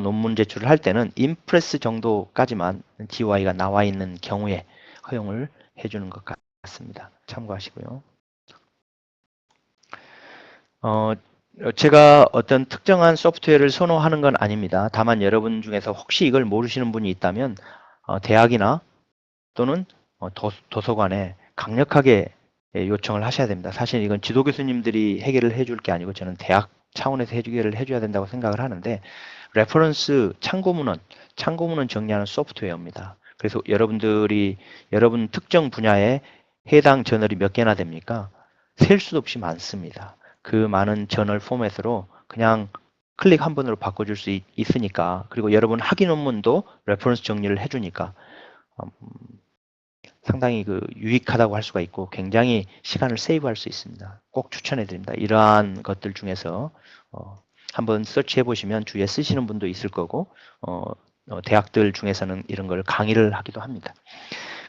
논문 제출을 할 때는 임프레스 정도까지만 GY가 나와 있는 경우에 허용을 해주는 것 같습니다. 참고하시고요. 어, 제가 어떤 특정한 소프트웨어를 선호하는 건 아닙니다. 다만 여러분 중에서 혹시 이걸 모르시는 분이 있다면 대학이나 또는 도서관에 강력하게 요청을 하셔야 됩니다. 사실 이건 지도 교수님들이 해결을 해줄 게 아니고 저는 대학 차원에서 해결을 해줘야 된다고 생각을 하는데 레퍼런스 참고문헌 정리하는 소프트웨어입니다. 그래서 여러분들이 여러분 특정 분야에 해당 저널이 몇 개나 됩니까? 셀 수도 없이 많습니다. 그 많은 저널 포맷으로 그냥 클릭 한 번으로 바꿔줄 수 있으니까 그리고 여러분 학위 논문도 레퍼런스 정리를 해주니까 상당히 그 유익하다고 할 수가 있고 굉장히 시간을 세이브할 수 있습니다. 꼭 추천해 드립니다. 이러한 것들 중에서 한번 서치해 보시면 주위에 쓰시는 분도 있을 거고 대학들 중에서는 이런 걸 강의를 하기도 합니다.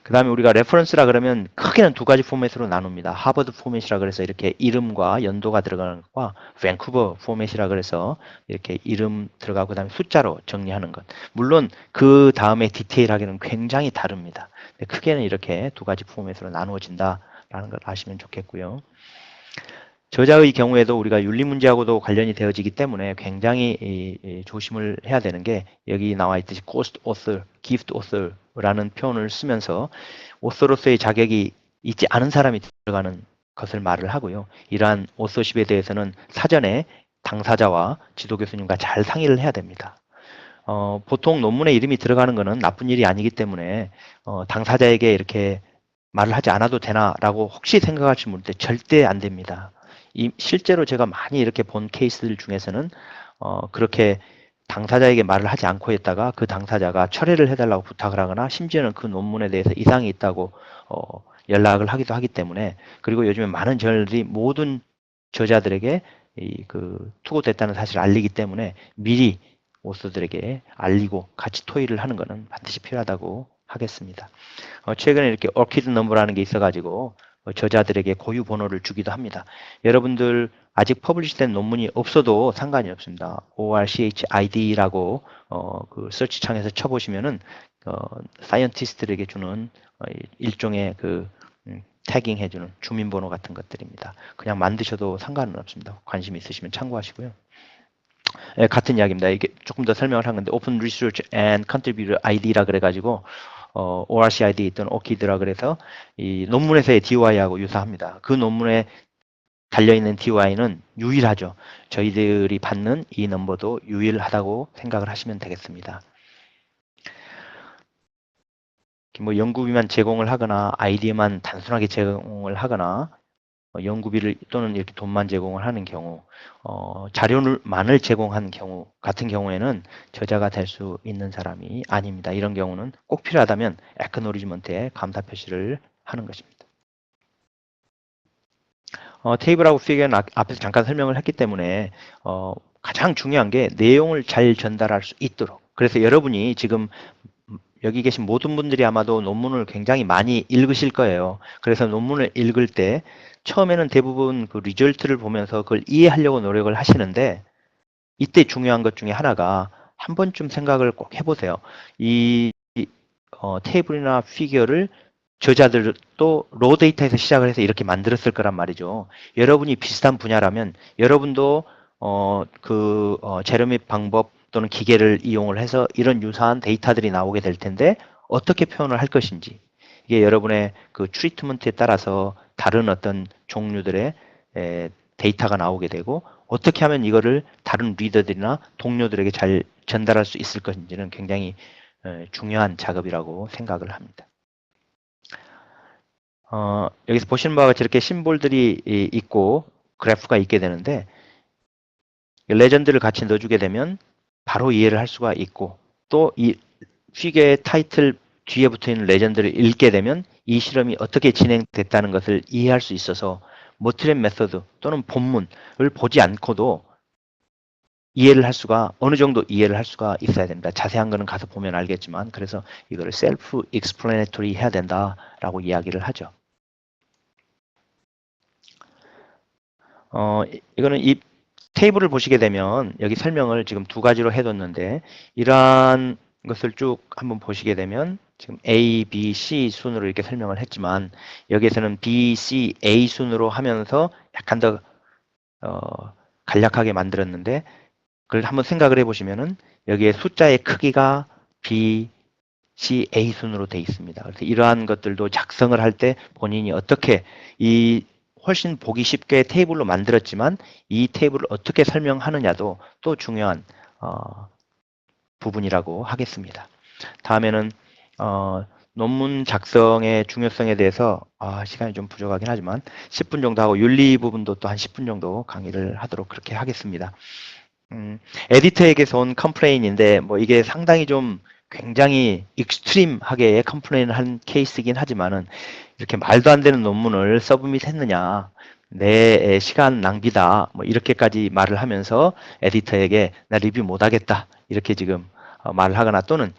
그 다음에 우리가 레퍼런스라 그러면 크게는 두 가지 포맷으로 나눕니다. 하버드 포맷이라 그래서 이렇게 이름과 연도가 들어가는 것과 밴쿠버 포맷이라 그래서 이렇게 이름 들어가고 그 다음에 숫자로 정리하는 것. 물론 그 다음에 디테일하게는 굉장히 다릅니다. 크게는 이렇게 두 가지 포맷으로 나누어진다라는 걸 아시면 좋겠고요. 저자의 경우에도 우리가 윤리 문제하고도 관련이 되어지기 때문에 굉장히 조심을 해야 되는 게 여기 나와 있듯이 ghost author, gift author라는 표현을 쓰면서 오서로서의 자격이 있지 않은 사람이 들어가는 것을 말을 하고요. 이러한 오서십에 대해서는 사전에 당사자와 지도 교수님과 잘 상의를 해야 됩니다. 보통 논문에 이름이 들어가는 것은 나쁜 일이 아니기 때문에 당사자에게 이렇게 말을 하지 않아도 되나라고 혹시 생각하시는 분들 절대 안 됩니다. 실제로 제가 많이 이렇게 본 케이스들 중에서는 그렇게 당사자에게 말을 하지 않고 했다가 그 당사자가 철회를 해달라고 부탁을 하거나 심지어는 그 논문에 대해서 이상이 있다고 연락을 하기도 하기 때문에 그리고 요즘에 많은 저널들이 모든 저자들에게 그 투고됐다는 사실을 알리기 때문에 미리 오스들에게 알리고 같이 토의를 하는 것은 반드시 필요하다고 하겠습니다. 최근에 이렇게 orchid 넘버라는 게 있어가지고 저자들에게 고유 번호를 주기도 합니다. 여러분들 아직 퍼블리시된 논문이 없어도 상관이 없습니다. ORCHID라고 그 서치창에서 쳐보시면은 사이언티스트들에게 주는 일종의 그 태깅 해주는 주민번호 같은 것들입니다. 그냥 만드셔도 상관은 없습니다. 관심 있으시면 참고하시고요. 예, 같은 이야기입니다. 이게 조금 더 설명을 한 건데 Open Research and Contributor ID라 그래가지고 ORCID 또는 ORCID라 그래서 이 논문에서의 DOI하고 유사합니다. 그 논문에 달려있는 DOI는 유일하죠. 저희들이 받는 이 넘버도 유일하다고 생각을 하시면 되겠습니다. 뭐 연구비만 제공을 하거나 아이디어만 단순하게 제공을 하거나 연구비를 또는 이렇게 돈만 제공을 하는 경우, 자료만을 제공한 경우 같은 경우에는 저자가 될 수 있는 사람이 아닙니다. 이런 경우는 꼭 필요하다면 애크노리지먼트에 감사 표시를 하는 것입니다. 테이블하고 피겨는 앞에서 잠깐 설명을 했기 때문에 가장 중요한 게 내용을 잘 전달할 수 있도록. 그래서 여러분이 지금 여기 계신 모든 분들이 아마도 논문을 굉장히 많이 읽으실 거예요. 그래서 논문을 읽을 때 처음에는 대부분 그 리절트를 보면서 그걸 이해하려고 노력을 하시는데 이때 중요한 것 중에 하나가 한 번쯤 생각을 꼭 해보세요. 이 테이블이나 피겨를 저자들도 로 데이터에서 시작을 해서 이렇게 만들었을 거란 말이죠. 여러분이 비슷한 분야라면 여러분도 재료 및 방법 또는 기계를 이용을 해서 이런 유사한 데이터들이 나오게 될 텐데 어떻게 표현을 할 것인지 이게 여러분의 그 트리트먼트에 따라서 다른 어떤 종류들의 데이터가 나오게 되고 어떻게 하면 이거를 다른 리더들이나 동료들에게 잘 전달할 수 있을 것인지는 굉장히 중요한 작업이라고 생각을 합니다. 여기서 보시는 바와 같이 이렇게 심볼들이 있고 그래프가 있게 되는데 레전드를 같이 넣어주게 되면 바로 이해를 할 수가 있고 또 이 피겨의 타이틀 뒤에 붙어있는 레전드를 읽게 되면 이 실험이 어떻게 진행됐다는 것을 이해할 수 있어서 모트랩 메서드 또는 본문을 보지 않고도 이해를 할 수가 어느 정도 이해를 할 수가 있어야 됩니다. 자세한 거는 가서 보면 알겠지만 그래서 이거를 셀프 익스플레네토리 해야 된다라고 이야기를 하죠. 이거는 이 테이블을 보시게 되면 여기 설명을 지금 두 가지로 해뒀는데 이러한 것을 쭉 한번 보시게 되면 지금 A, B, C 순으로 이렇게 설명을 했지만 여기에서는 B, C, A 순으로 하면서 약간 더 간략하게 만들었는데 그걸 한번 생각을 해보시면은 여기에 숫자의 크기가 B, C, A 순으로 돼 있습니다. 그래서 이러한 것들도 작성을 할 때 본인이 어떻게 이 훨씬 보기 쉽게 테이블로 만들었지만 이 테이블을 어떻게 설명하느냐도 또 중요한 부분이라고 하겠습니다. 다음에는 논문 작성의 중요성에 대해서 시간이 좀 부족하긴 하지만 10분 정도 하고 윤리 부분도 또 한 10분 정도 강의를 하도록 그렇게 하겠습니다. 에디터에게서 온 컴플레인인데 뭐 이게 상당히 좀 굉장히 익스트림하게 컴플레인을 한 케이스이긴 하지만은 이렇게 말도 안 되는 논문을 서브밋 했느냐 내 시간 낭비다 뭐 이렇게까지 말을 하면서 에디터에게 나 리뷰 못 하겠다 이렇게 지금 말을 하거나 또는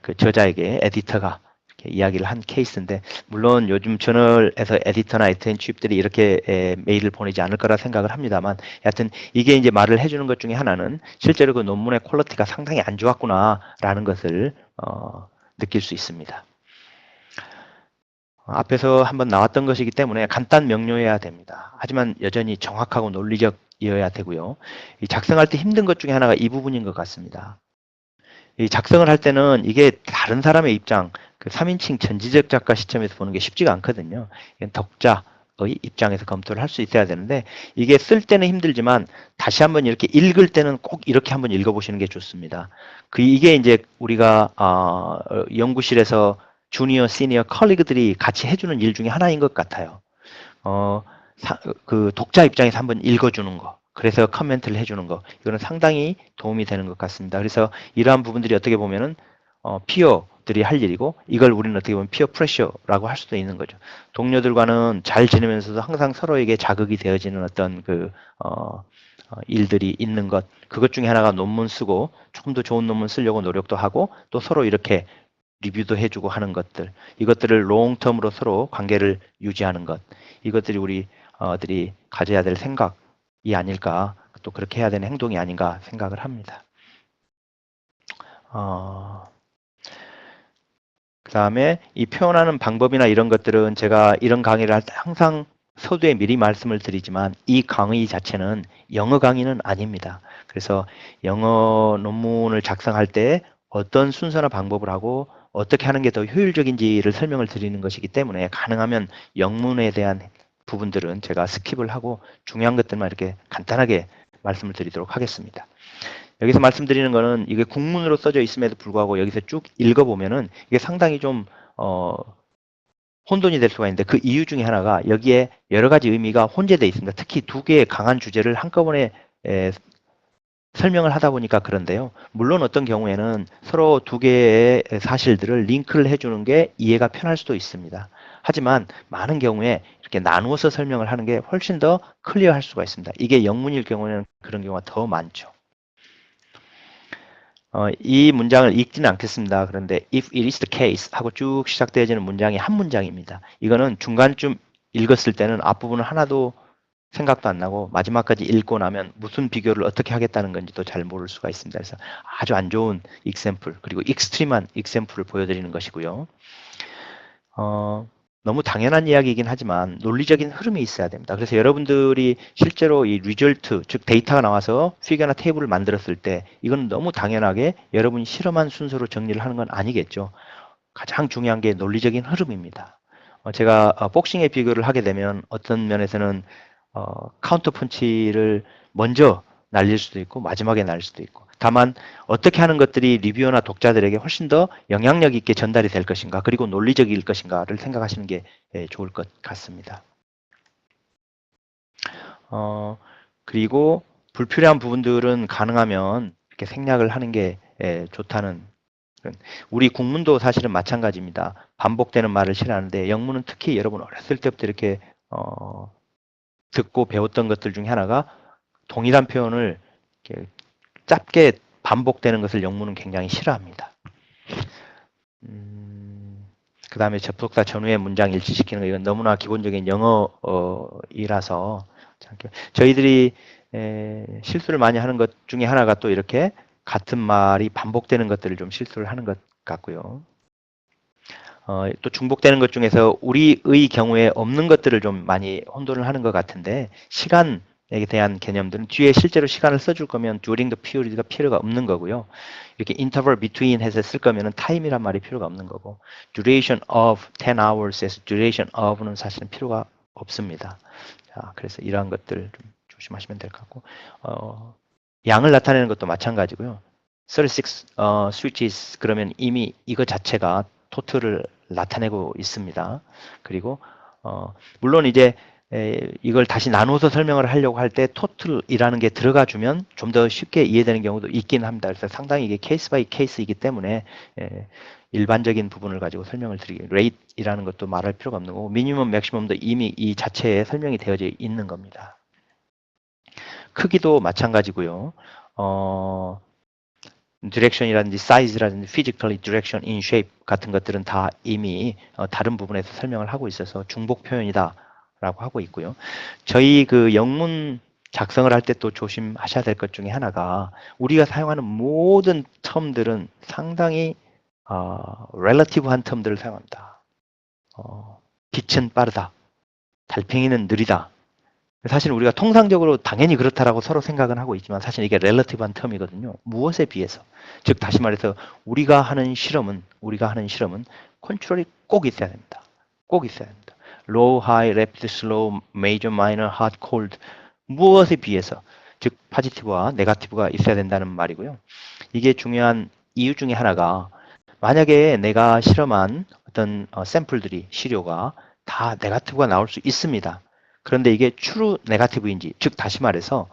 그 저자에게 에디터가 이렇게 이야기를 한 케이스인데 물론 요즘 저널에서 에디터나 에디터인취입들이 이렇게 메일을 보내지 않을 거라 생각을 합니다만 여하튼 이게 이제 말을 해주는 것 중에 하나는 실제로 그 논문의 퀄리티가 상당히 안 좋았구나라는 것을 느낄 수 있습니다. 앞에서 한번 나왔던 것이기 때문에 간단 명료해야 됩니다. 하지만 여전히 정확하고 논리적이어야 되고요. 이 작성할 때 힘든 것 중에 하나가 이 부분인 것 같습니다. 이 작성을 할 때는 이게 다른 사람의 입장, 그 3인칭 전지적 작가 시점에서 보는 게 쉽지가 않거든요. 이건 독자의 입장에서 검토를 할 수 있어야 되는데 이게 쓸 때는 힘들지만 다시 한번 이렇게 읽을 때는 꼭 이렇게 한번 읽어보시는 게 좋습니다. 이게 이제 우리가 연구실에서 주니어, 시니어 컬리그들이 같이 해주는 일 중에 하나인 것 같아요. 그 독자 입장에서 한번 읽어주는 거. 그래서 커멘트를 해주는 거. 이거는 상당히 도움이 되는 것 같습니다. 그래서 이러한 부분들이 어떻게 보면은 피어들이 할 일이고 이걸 우리는 어떻게 보면 피어 프레셔라고 할 수도 있는 거죠. 동료들과는 잘 지내면서도 항상 서로에게 자극이 되어지는 어떤 일들이 있는 것. 그것 중에 하나가 논문 쓰고 조금 더 좋은 논문 쓰려고 노력도 하고 또 서로 이렇게 리뷰도 해주고 하는 것들. 이것들을 롱텀으로 서로 관계를 유지하는 것. 이것들이 우리들이 가져야 될 생각이 아닐까, 또 그렇게 해야 되는 행동이 아닌가 생각을 합니다. 그 다음에 이 표현하는 방법이나 이런 것들은 제가 이런 강의를 할 때 항상 서두에 미리 말씀을 드리지만 이 강의 자체는 영어 강의는 아닙니다. 그래서 영어 논문을 작성할 때 어떤 순서나 방법을 하고 어떻게 하는 게 더 효율적인지를 설명을 드리는 것이기 때문에 가능하면 영문에 대한 부분들은 제가 스킵을 하고 중요한 것들만 이렇게 간단하게 말씀을 드리도록 하겠습니다. 여기서 말씀드리는 거는 이게 국문으로 써져 있음에도 불구하고 여기서 쭉 읽어보면은 이게 상당히 좀 혼돈이 될 수가 있는데 그 이유 중에 하나가 여기에 여러 가지 의미가 혼재되어 있습니다. 특히 두 개의 강한 주제를 한꺼번에 설명을 하다 보니까 그런데요. 물론 어떤 경우에는 서로 두 개의 사실들을 링크를 해주는 게 이해가 편할 수도 있습니다. 하지만 많은 경우에 이렇게 나누어서 설명을 하는 게 훨씬 더 클리어할 수가 있습니다. 이게 영문일 경우에는 그런 경우가 더 많죠. 이 문장을 읽지는 않겠습니다. 그런데 if it is the case 하고 쭉 시작되어지는 문장이 한 문장입니다. 이거는 중간쯤 읽었을 때는 앞부분은 하나도 생각도 안 나고 마지막까지 읽고 나면 무슨 비교를 어떻게 하겠다는 건지도 잘 모를 수가 있습니다. 그래서 아주 안 좋은 example 그리고 익스트림한 example을 보여드리는 것이고요. 너무 당연한 이야기이긴 하지만 논리적인 흐름이 있어야 됩니다. 그래서 여러분들이 실제로 이 리절트, 즉 데이터가 나와서 피겨나 테이블을 만들었을 때 이건 너무 당연하게 여러분이 실험한 순서로 정리를 하는 건 아니겠죠. 가장 중요한 게 논리적인 흐름입니다. 제가 복싱에 비교를 하게 되면 어떤 면에서는 카운터 펀치를 먼저 날릴 수도 있고 마지막에 날릴 수도 있고 다만 어떻게 하는 것들이 리뷰어나 독자들에게 훨씬 더 영향력 있게 전달이 될 것인가 그리고 논리적일 것인가를 생각하시는 게 좋을 것 같습니다. 그리고 불필요한 부분들은 가능하면 이렇게 생략을 하는 게 좋다는 우리 국문도 사실은 마찬가지입니다. 반복되는 말을 싫어하는데 영문은 특히 여러분 어렸을 때부터 이렇게 듣고 배웠던 것들 중에 하나가 동일한 표현을 이렇게 짧게 반복되는 것을 영문은 굉장히 싫어합니다. 그 다음에 접속사 전후의 문장 일치시키는 거 이건 너무나 기본적인 영어이라서 저희들이 실수를 많이 하는 것 중에 하나가 또 이렇게 같은 말이 반복되는 것들을 좀 실수를 하는 것 같고요. 또 중복되는 것 중에서 우리의 경우에 없는 것들을 좀 많이 혼돈을 하는 것 같은데 시간에 대한 개념들은 뒤에 실제로 시간을 써줄 거면 during the period가 필요가 없는 거고요. 이렇게 interval between 해서 쓸 거면은 time이란 말이 필요가 없는 거고 duration of 10 hours에서 duration of는 사실은 필요가 없습니다. 자, 그래서 이러한 것들 좀 조심하시면 될 것 같고 양을 나타내는 것도 마찬가지고요. 36 switches 그러면 이미 이거 자체가 토틀을 나타내고 있습니다. 그리고 물론 이제 이걸 다시 나눠서 설명을 하려고 할 때 토틀이라는 게 들어가 주면 좀 더 쉽게 이해되는 경우도 있긴 합니다. 그래서 상당히 이게 케이스 바이 케이스이기 때문에 일반적인 부분을 가지고 설명을 드리기 레이트이라는 것도 말할 필요가 없는 거고 미니멈 맥시멈도 이미 이 자체에 설명이 되어져 있는 겁니다. 크기도 마찬가지고요. 디렉션이라든지 사이즈라든지 physically direction in shape 같은 것들은 다 이미 다른 부분에서 설명을 하고 있어서 중복 표현이다 라고 하고 있고요. 저희 그 영문 작성을 할 때 또 조심하셔야 될 것 중에 하나가 우리가 사용하는 모든 텀들은 상당히 relative한 텀들을 사용합니다. 빛은 빠르다. 달팽이는 느리다. 사실 우리가 통상적으로 당연히 그렇다라고 서로 생각은 하고 있지만 사실 이게 렐러티브한 텀이거든요. 무엇에 비해서. 즉 다시 말해서 우리가 하는 실험은 컨트롤이 꼭 있어야 됩니다. 꼭 있어야 됩니다. low, high, rapid, slow, major, minor, hot, cold 무엇에 비해서 즉 포지티브와 네거티브가 있어야 된다는 말이고요. 이게 중요한 이유 중에 하나가 만약에 내가 실험한 어떤 샘플들이 시료가 다 네거티브가 나올 수 있습니다. 그런데 이게 true negative인지 즉 다시 말해서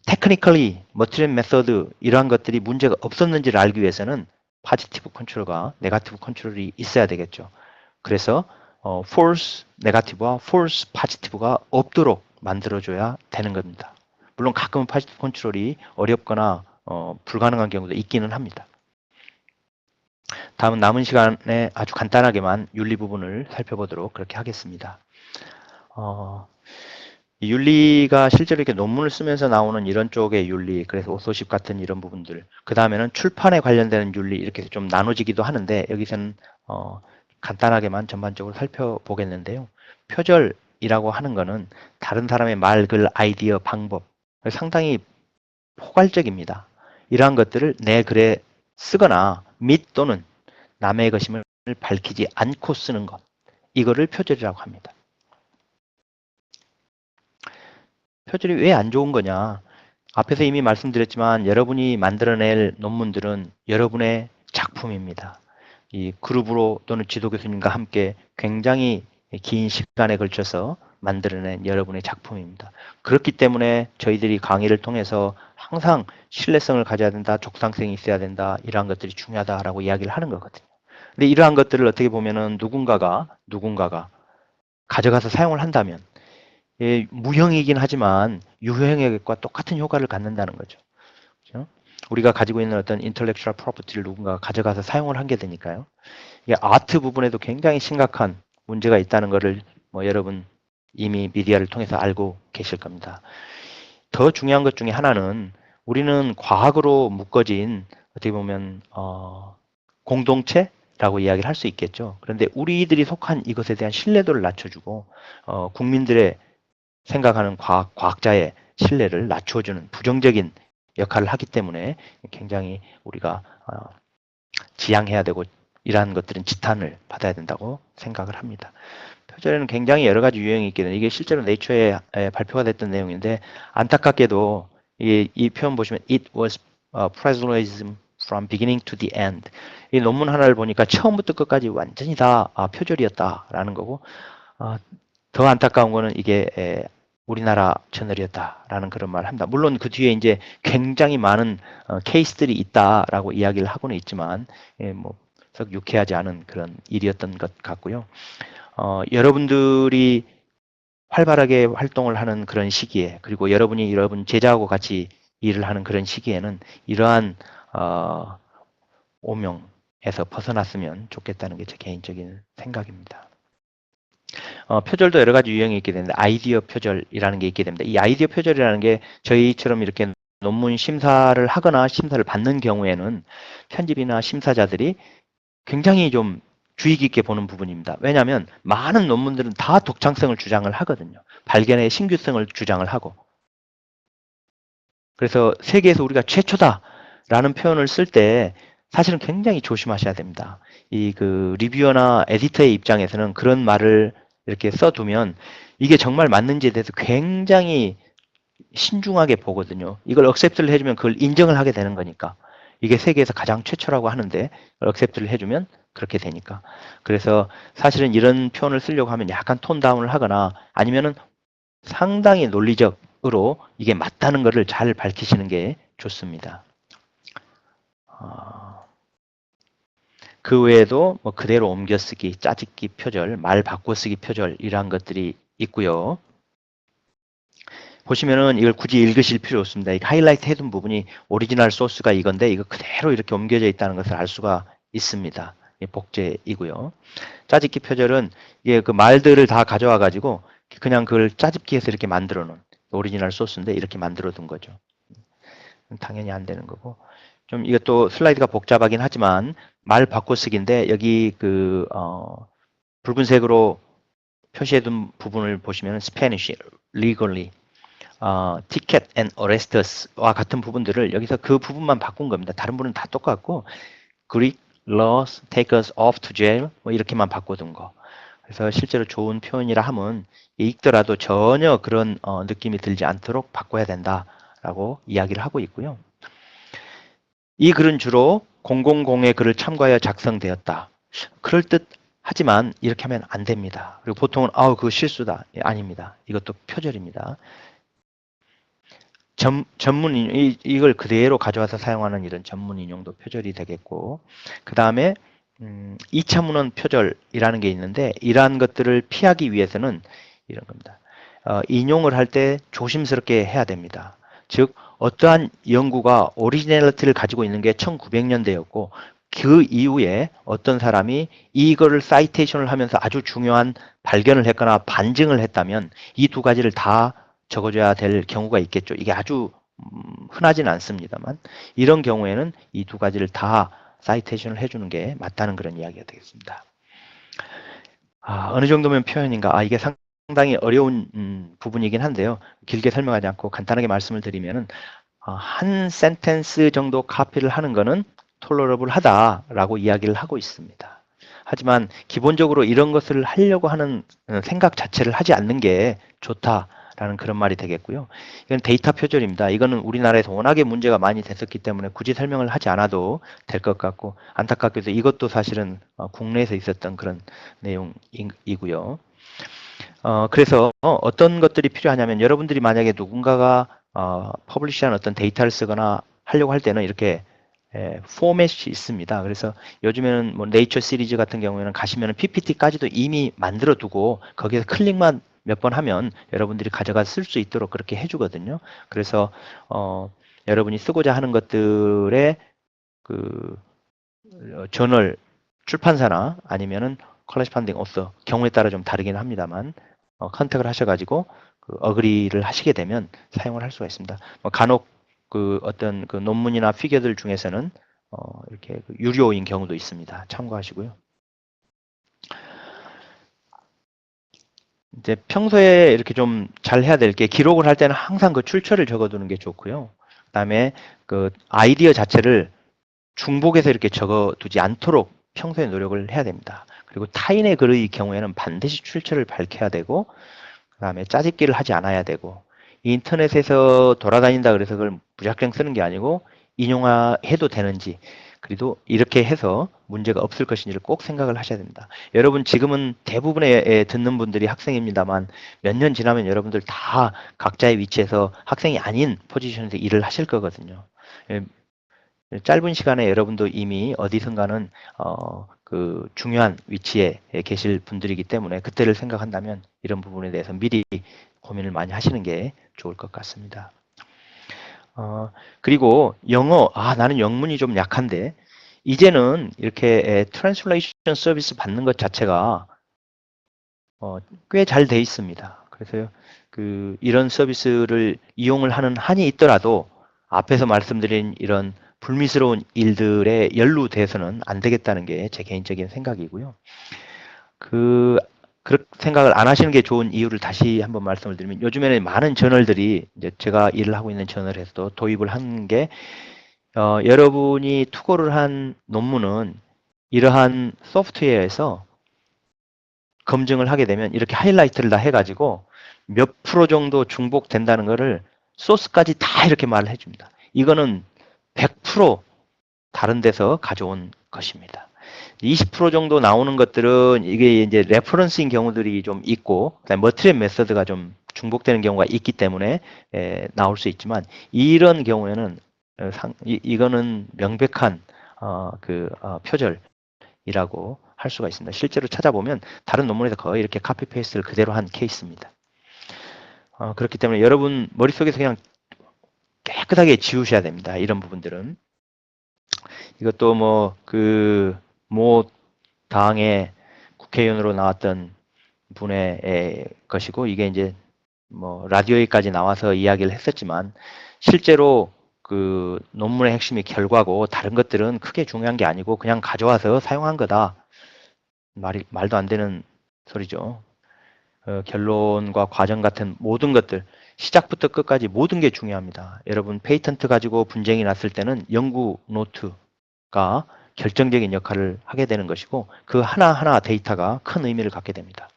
technically, material method 이러한 것들이 문제가 없었는지를 알기 위해서는 positive control과 negative control이 있어야 되겠죠. 그래서 false negative와 false positive가 없도록 만들어줘야 되는 겁니다. 물론 가끔은 positive control이 어렵거나 불가능한 경우도 있기는 합니다. 다음은 남은 시간에 아주 간단하게만 윤리 부분을 살펴보도록 그렇게 하겠습니다. 이 윤리가 실제로 이렇게 논문을 쓰면서 나오는 이런 쪽의 윤리, 그래서 오소십 같은 이런 부분들, 그 다음에는 출판에 관련되는 윤리 이렇게 좀 나눠지기도 하는데 여기서는 간단하게만 전반적으로 살펴보겠는데요. 표절이라고 하는 거는 다른 사람의 말, 글, 아이디어, 방법 상당히 포괄적입니다. 이러한 것들을 내 글에 쓰거나 및 또는 남의 것임을 밝히지 않고 쓰는 것, 이거를 표절이라고 합니다. 표절이 왜 안 좋은 거냐? 앞에서 이미 말씀드렸지만 여러분이 만들어낼 논문들은 여러분의 작품입니다. 이 그룹으로 또는 지도 교수님과 함께 굉장히 긴 시간에 걸쳐서 만들어낸 여러분의 작품입니다. 그렇기 때문에 저희들이 강의를 통해서 항상 신뢰성을 가져야 된다, 적상성이 있어야 된다, 이러한 것들이 중요하다라고 이야기를 하는 거거든요. 근데 이러한 것들을 어떻게 보면은 누군가가 가져가서 사용을 한다면 예, 무형이긴 하지만 유형과 똑같은 효과를 갖는다는 거죠. 그렇죠? 우리가 가지고 있는 어떤 인텔렉츄얼 프로퍼티를 누군가가 가져가서 사용을 하게 되니까요. 이게 아트 부분에도 굉장히 심각한 문제가 있다는 것을 뭐 여러분 이미 미디어를 통해서 알고 계실 겁니다. 더 중요한 것 중에 하나는 우리는 과학으로 묶어진 어떻게 보면 공동체라고 이야기를 할 수 있겠죠. 그런데 우리들이 속한 이것에 대한 신뢰도를 낮춰주고 국민들의 생각하는 과학자의 신뢰를 낮춰주는 부정적인 역할을 하기 때문에 굉장히 우리가 지양해야 되고 이러한 것들은 지탄을 받아야 된다고 생각을 합니다. 표절에는 굉장히 여러 가지 유형이 있기 때문에 이게 실제로 네이처에 발표가 됐던 내용인데 안타깝게도 이 표현 보시면 it was plagiarism from beginning to the end. 이 논문 하나를 보니까 처음부터 끝까지 완전히 다 표절이었다라는 거고 더 안타까운 거는 이게 우리나라 저널이었다라는 그런 말을 합니다. 물론 그 뒤에 이제 굉장히 많은 케이스들이 있다라고 이야기를 하고는 있지만 뭐 유쾌하지 않은 그런 일이었던 것 같고요. 여러분들이 활발하게 활동을 하는 그런 시기에 그리고 여러분이 여러분 제자하고 같이 일을 하는 그런 시기에는 이러한 오명에서 벗어났으면 좋겠다는 게 제 개인적인 생각입니다. 표절도 여러 가지 유형이 있게 되는데 아이디어 표절이라는 게 있게 됩니다. 이 아이디어 표절이라는 게 저희처럼 이렇게 논문 심사를 하거나 심사를 받는 경우에는 편집이나 심사자들이 굉장히 좀 주의 깊게 보는 부분입니다. 왜냐하면 많은 논문들은 다 독창성을 주장을 하거든요. 발견의 신규성을 주장을 하고. 그래서 세계에서 우리가 최초다라는 표현을 쓸 때 사실은 굉장히 조심하셔야 됩니다. 이 그 리뷰어나 에디터의 입장에서는 그런 말을 이렇게 써두면 이게 정말 맞는지에 대해서 굉장히 신중하게 보거든요. 이걸 억셉트를 해주면 그걸 인정을 하게 되는 거니까. 이게 세계에서 가장 최초라고 하는데 억셉트를 해주면 그렇게 되니까. 그래서 사실은 이런 표현을 쓰려고 하면 약간 톤 다운을 하거나 아니면은 상당히 논리적으로 이게 맞다는 것을 잘 밝히시는 게 좋습니다. 그 외에도 뭐 그대로 옮겨쓰기, 짜집기 표절, 말 바꿔쓰기 표절 이러한 것들이 있고요. 보시면은 이걸 굳이 읽으실 필요 없습니다. 이 하이라이트 해둔 부분이 오리지널 소스가 이건데 이거 그대로 이렇게 옮겨져 있다는 것을 알 수가 있습니다. 복제이고요. 짜집기 표절은 이게 그 말들을 다 가져와 가지고 그냥 그걸 짜집기해서 이렇게 만들어 놓은 오리지널 소스인데 이렇게 만들어 둔 거죠. 당연히 안 되는 거고. 좀 이것도 슬라이드가 복잡하긴 하지만 말 바꿔쓰기인데 여기 그 붉은색으로 표시해둔 부분을 보시면 Spanish, legally, ticket and arrests와 같은 부분들을 여기서 그 부분만 바꾼 겁니다. 다른 부분은 다 똑같고 Greek laws take us off to jail 뭐 이렇게만 바꿔둔 거. 그래서 실제로 좋은 표현이라 함은 읽더라도 전혀 그런 느낌이 들지 않도록 바꿔야 된다라고 이야기를 하고 있고요. 이 글은 주로 000의 글을 참고하여 작성되었다. 그럴듯 하지만 이렇게 하면 안 됩니다. 그리고 보통은 그거 실수다. 아닙니다. 이것도 표절입니다. 전문 인용, 이걸 그대로 가져와서 사용하는 이런 전문 인용도 표절이 되겠고 그 다음에 2차 문헌 표절이라는 게 있는데 이러한 것들을 피하기 위해서는 이런 겁니다. 인용을 할 때 조심스럽게 해야 됩니다. 즉 어떠한 연구가 오리지널리티를 가지고 있는 게 1900년대였고 그 이후에 어떤 사람이 이거를 사이테이션을 하면서 아주 중요한 발견을 했거나 반증을 했다면 이 두 가지를 다 적어줘야 될 경우가 있겠죠. 이게 아주 흔하지는 않습니다만 이런 경우에는 이 두 가지를 다 사이테이션을 해주는 게 맞다는 그런 이야기가 되겠습니다. 어느 정도면 표현인가? 이게 상당히 어려운 부분이긴 한데요. 길게 설명하지 않고 간단하게 말씀을 드리면은 한 센텐스 정도 카피를 하는 거는 톨러러블 하다라고 이야기를 하고 있습니다. 하지만 기본적으로 이런 것을 하려고 하는 생각 자체를 하지 않는 게 좋다. 라는 그런 말이 되겠고요. 이건 데이터 표절입니다. 이거는 우리나라에서 워낙에 문제가 많이 됐었기 때문에 굳이 설명을 하지 않아도 될 것 같고, 안타깝게도 이것도 사실은 국내에서 있었던 그런 내용이고요. 그래서 어떤 것들이 필요하냐면, 여러분들이 만약에 누군가가 퍼블리시한 어떤 데이터를 쓰거나 하려고 할 때는 이렇게 포맷이 있습니다. 그래서 요즘에는 뭐 네이처 시리즈 같은 경우에는 가시면은 PPT까지도 이미 만들어 두고 거기에서 클릭만 몇 번 하면 여러분들이 가져가 쓸 수 있도록 그렇게 해주거든요. 그래서 여러분이 쓰고자 하는 것들의 그 저널 출판사나 아니면은 컬래시판딩 오서 경우에 따라 좀 다르긴 합니다만 컨택을 하셔가지고 그 어그리를 하시게 되면 사용을 할 수가 있습니다. 뭐 간혹 그 어떤 그 논문이나 피겨들 중에서는 이렇게 그 유료인 경우도 있습니다. 참고하시고요. 이제 평소에 이렇게 좀 잘 해야 될 게, 기록을 할 때는 항상 그 출처를 적어두는 게 좋고요. 그다음에 그 아이디어 자체를 중복해서 이렇게 적어두지 않도록 평소에 노력을 해야 됩니다. 그리고 타인의 글의 경우에는 반드시 출처를 밝혀야 되고, 그다음에 짜집기를 하지 않아야 되고, 인터넷에서 돌아다닌다 그래서 그걸 무작정 쓰는 게 아니고 인용해도 되는지, 그래도 이렇게 해서 문제가 없을 것인지를 꼭 생각을 하셔야 됩니다. 여러분 지금은 대부분의 듣는 분들이 학생입니다만, 몇 년 지나면 여러분들 다 각자의 위치에서 학생이 아닌 포지션에서 일을 하실 거거든요. 짧은 시간에 여러분도 이미 어디선가는 그 중요한 위치에 계실 분들이기 때문에, 그때를 생각한다면 이런 부분에 대해서 미리 고민을 많이 하시는 게 좋을 것 같습니다. 그리고 영어, 나는 영문이 좀 약한데, 이제는 이렇게 트랜슬레이션 서비스 받는 것 자체가 꽤 잘 돼 있습니다. 그래서 이런 서비스를 이용을 하는 한이 있더라도 앞에서 말씀드린 이런 불미스러운 일들에 연루돼서는 안 되겠다는 게 제 개인적인 생각이고요. 그렇게 생각을 안 하시는 게 좋은 이유를 다시 한번 말씀을 드리면, 요즘에는 많은 저널들이, 이제 제가 일을 하고 있는 저널에서도 도입을 한 게, 여러분이 투고를 한 논문은 이러한 소프트웨어에서 검증을 하게 되면 이렇게 하이라이트를 다 해가지고 몇 프로 정도 중복된다는 거를 소스까지 다 이렇게 말을 해줍니다. 이거는 100% 다른 데서 가져온 것입니다. 20% 정도 나오는 것들은 이게 이제 레퍼런스인 경우들이 좀 있고, 그다음에 머티리얼 메서드가 좀 중복되는 경우가 있기 때문에 나올 수 있지만, 이런 경우에는 이거는 명백한 표절이라고 할 수가 있습니다. 실제로 찾아보면 다른 논문에서 거의 이렇게 카피 페이스트를 그대로 한 케이스입니다. 그렇기 때문에 여러분 머릿속에서 그냥 깨끗하게 지우셔야 됩니다. 이런 부분들은. 이것도 모 당의 국회의원으로 나왔던 분의 것이고, 이게 이제 뭐 라디오에까지 나와서 이야기를 했었지만, 실제로 그 논문의 핵심이 결과고 다른 것들은 크게 중요한 게 아니고 그냥 가져와서 사용한 거다. 말도 안 되는 소리죠. 결론과 과정 같은 모든 것들, 시작부터 끝까지 모든 게 중요합니다. 여러분 페이턴트 가지고 분쟁이 났을 때는 연구 노트가 결정적인 역할을 하게 되는 것이고, 그 하나하나 데이터가 큰 의미를 갖게 됩니다.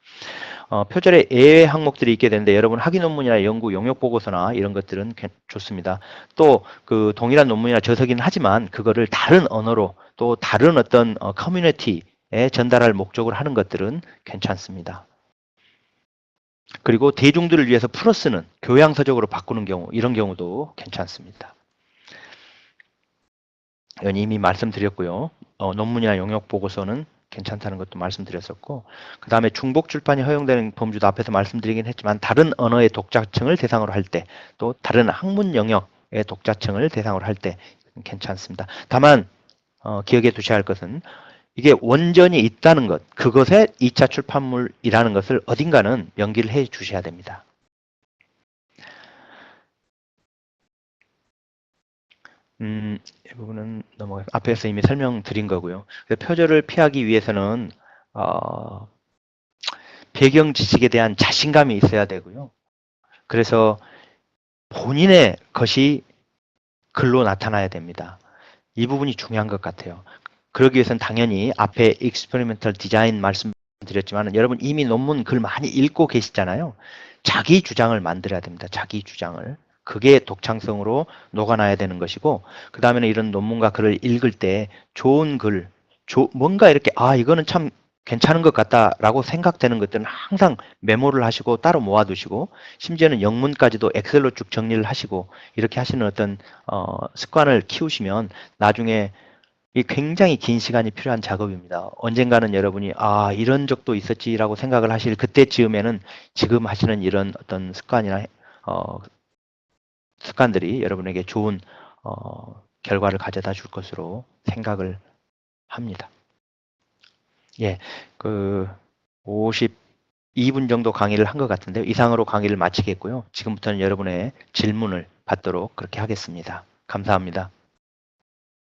표절의 예외 항목들이 있게 되는데, 여러분 학위 논문이나 연구 용역 보고서나 이런 것들은 좋습니다. 또 그 동일한 논문이나 저서긴 하지만 그거를 다른 언어로 또 다른 어떤 커뮤니티에 전달할 목적으로 하는 것들은 괜찮습니다. 그리고 대중들을 위해서 풀어 쓰는 교양서적으로 바꾸는 경우, 이런 경우도 괜찮습니다. 이건 이미 말씀드렸고요. 논문이나 용역 보고서는 괜찮다는 것도 말씀드렸었고, 그 다음에 중복 출판이 허용되는 범주도 앞에서 말씀드리긴 했지만, 다른 언어의 독자층을 대상으로 할 때, 또 다른 학문 영역의 독자층을 대상으로 할 때 괜찮습니다. 다만 기억해 두셔야 할 것은, 이게 원전이 있다는 것, 그것의 2차 출판물이라는 것을 어딘가는 명기를 해 주셔야 됩니다. 이 부분은 앞에서 이미 설명드린 거고요. 표절을 피하기 위해서는 배경 지식에 대한 자신감이 있어야 되고요. 그래서 본인의 것이 글로 나타나야 됩니다. 이 부분이 중요한 것 같아요. 그러기 위해서는 당연히 앞에 익스페리멘털 디자인 말씀드렸지만, 여러분 이미 논문 글 많이 읽고 계시잖아요. 자기 주장을 만들어야 됩니다. 자기 주장을. 그게 독창성으로 녹아나야 되는 것이고, 그 다음에는 이런 논문과 글을 읽을 때 좋은 글, 뭔가 이렇게, 이거는 참 괜찮은 것 같다라고 생각되는 것들은 항상 메모를 하시고 따로 모아두시고, 심지어는 영문까지도 엑셀로 쭉 정리를 하시고, 이렇게 하시는 어떤 습관을 키우시면 나중에 이 굉장히 긴 시간이 필요한 작업입니다. 언젠가는 여러분이 이런 적도 있었지라고 생각을 하실 그때쯤에는 지금 하시는 이런 어떤 습관이나 어, 습관들이 여러분에게 좋은 결과를 가져다 줄 것으로 생각을 합니다. 예, 그 52분 정도 강의를 한 것 같은데요. 이상으로 강의를 마치겠고요. 지금부터는 여러분의 질문을 받도록 그렇게 하겠습니다. 감사합니다.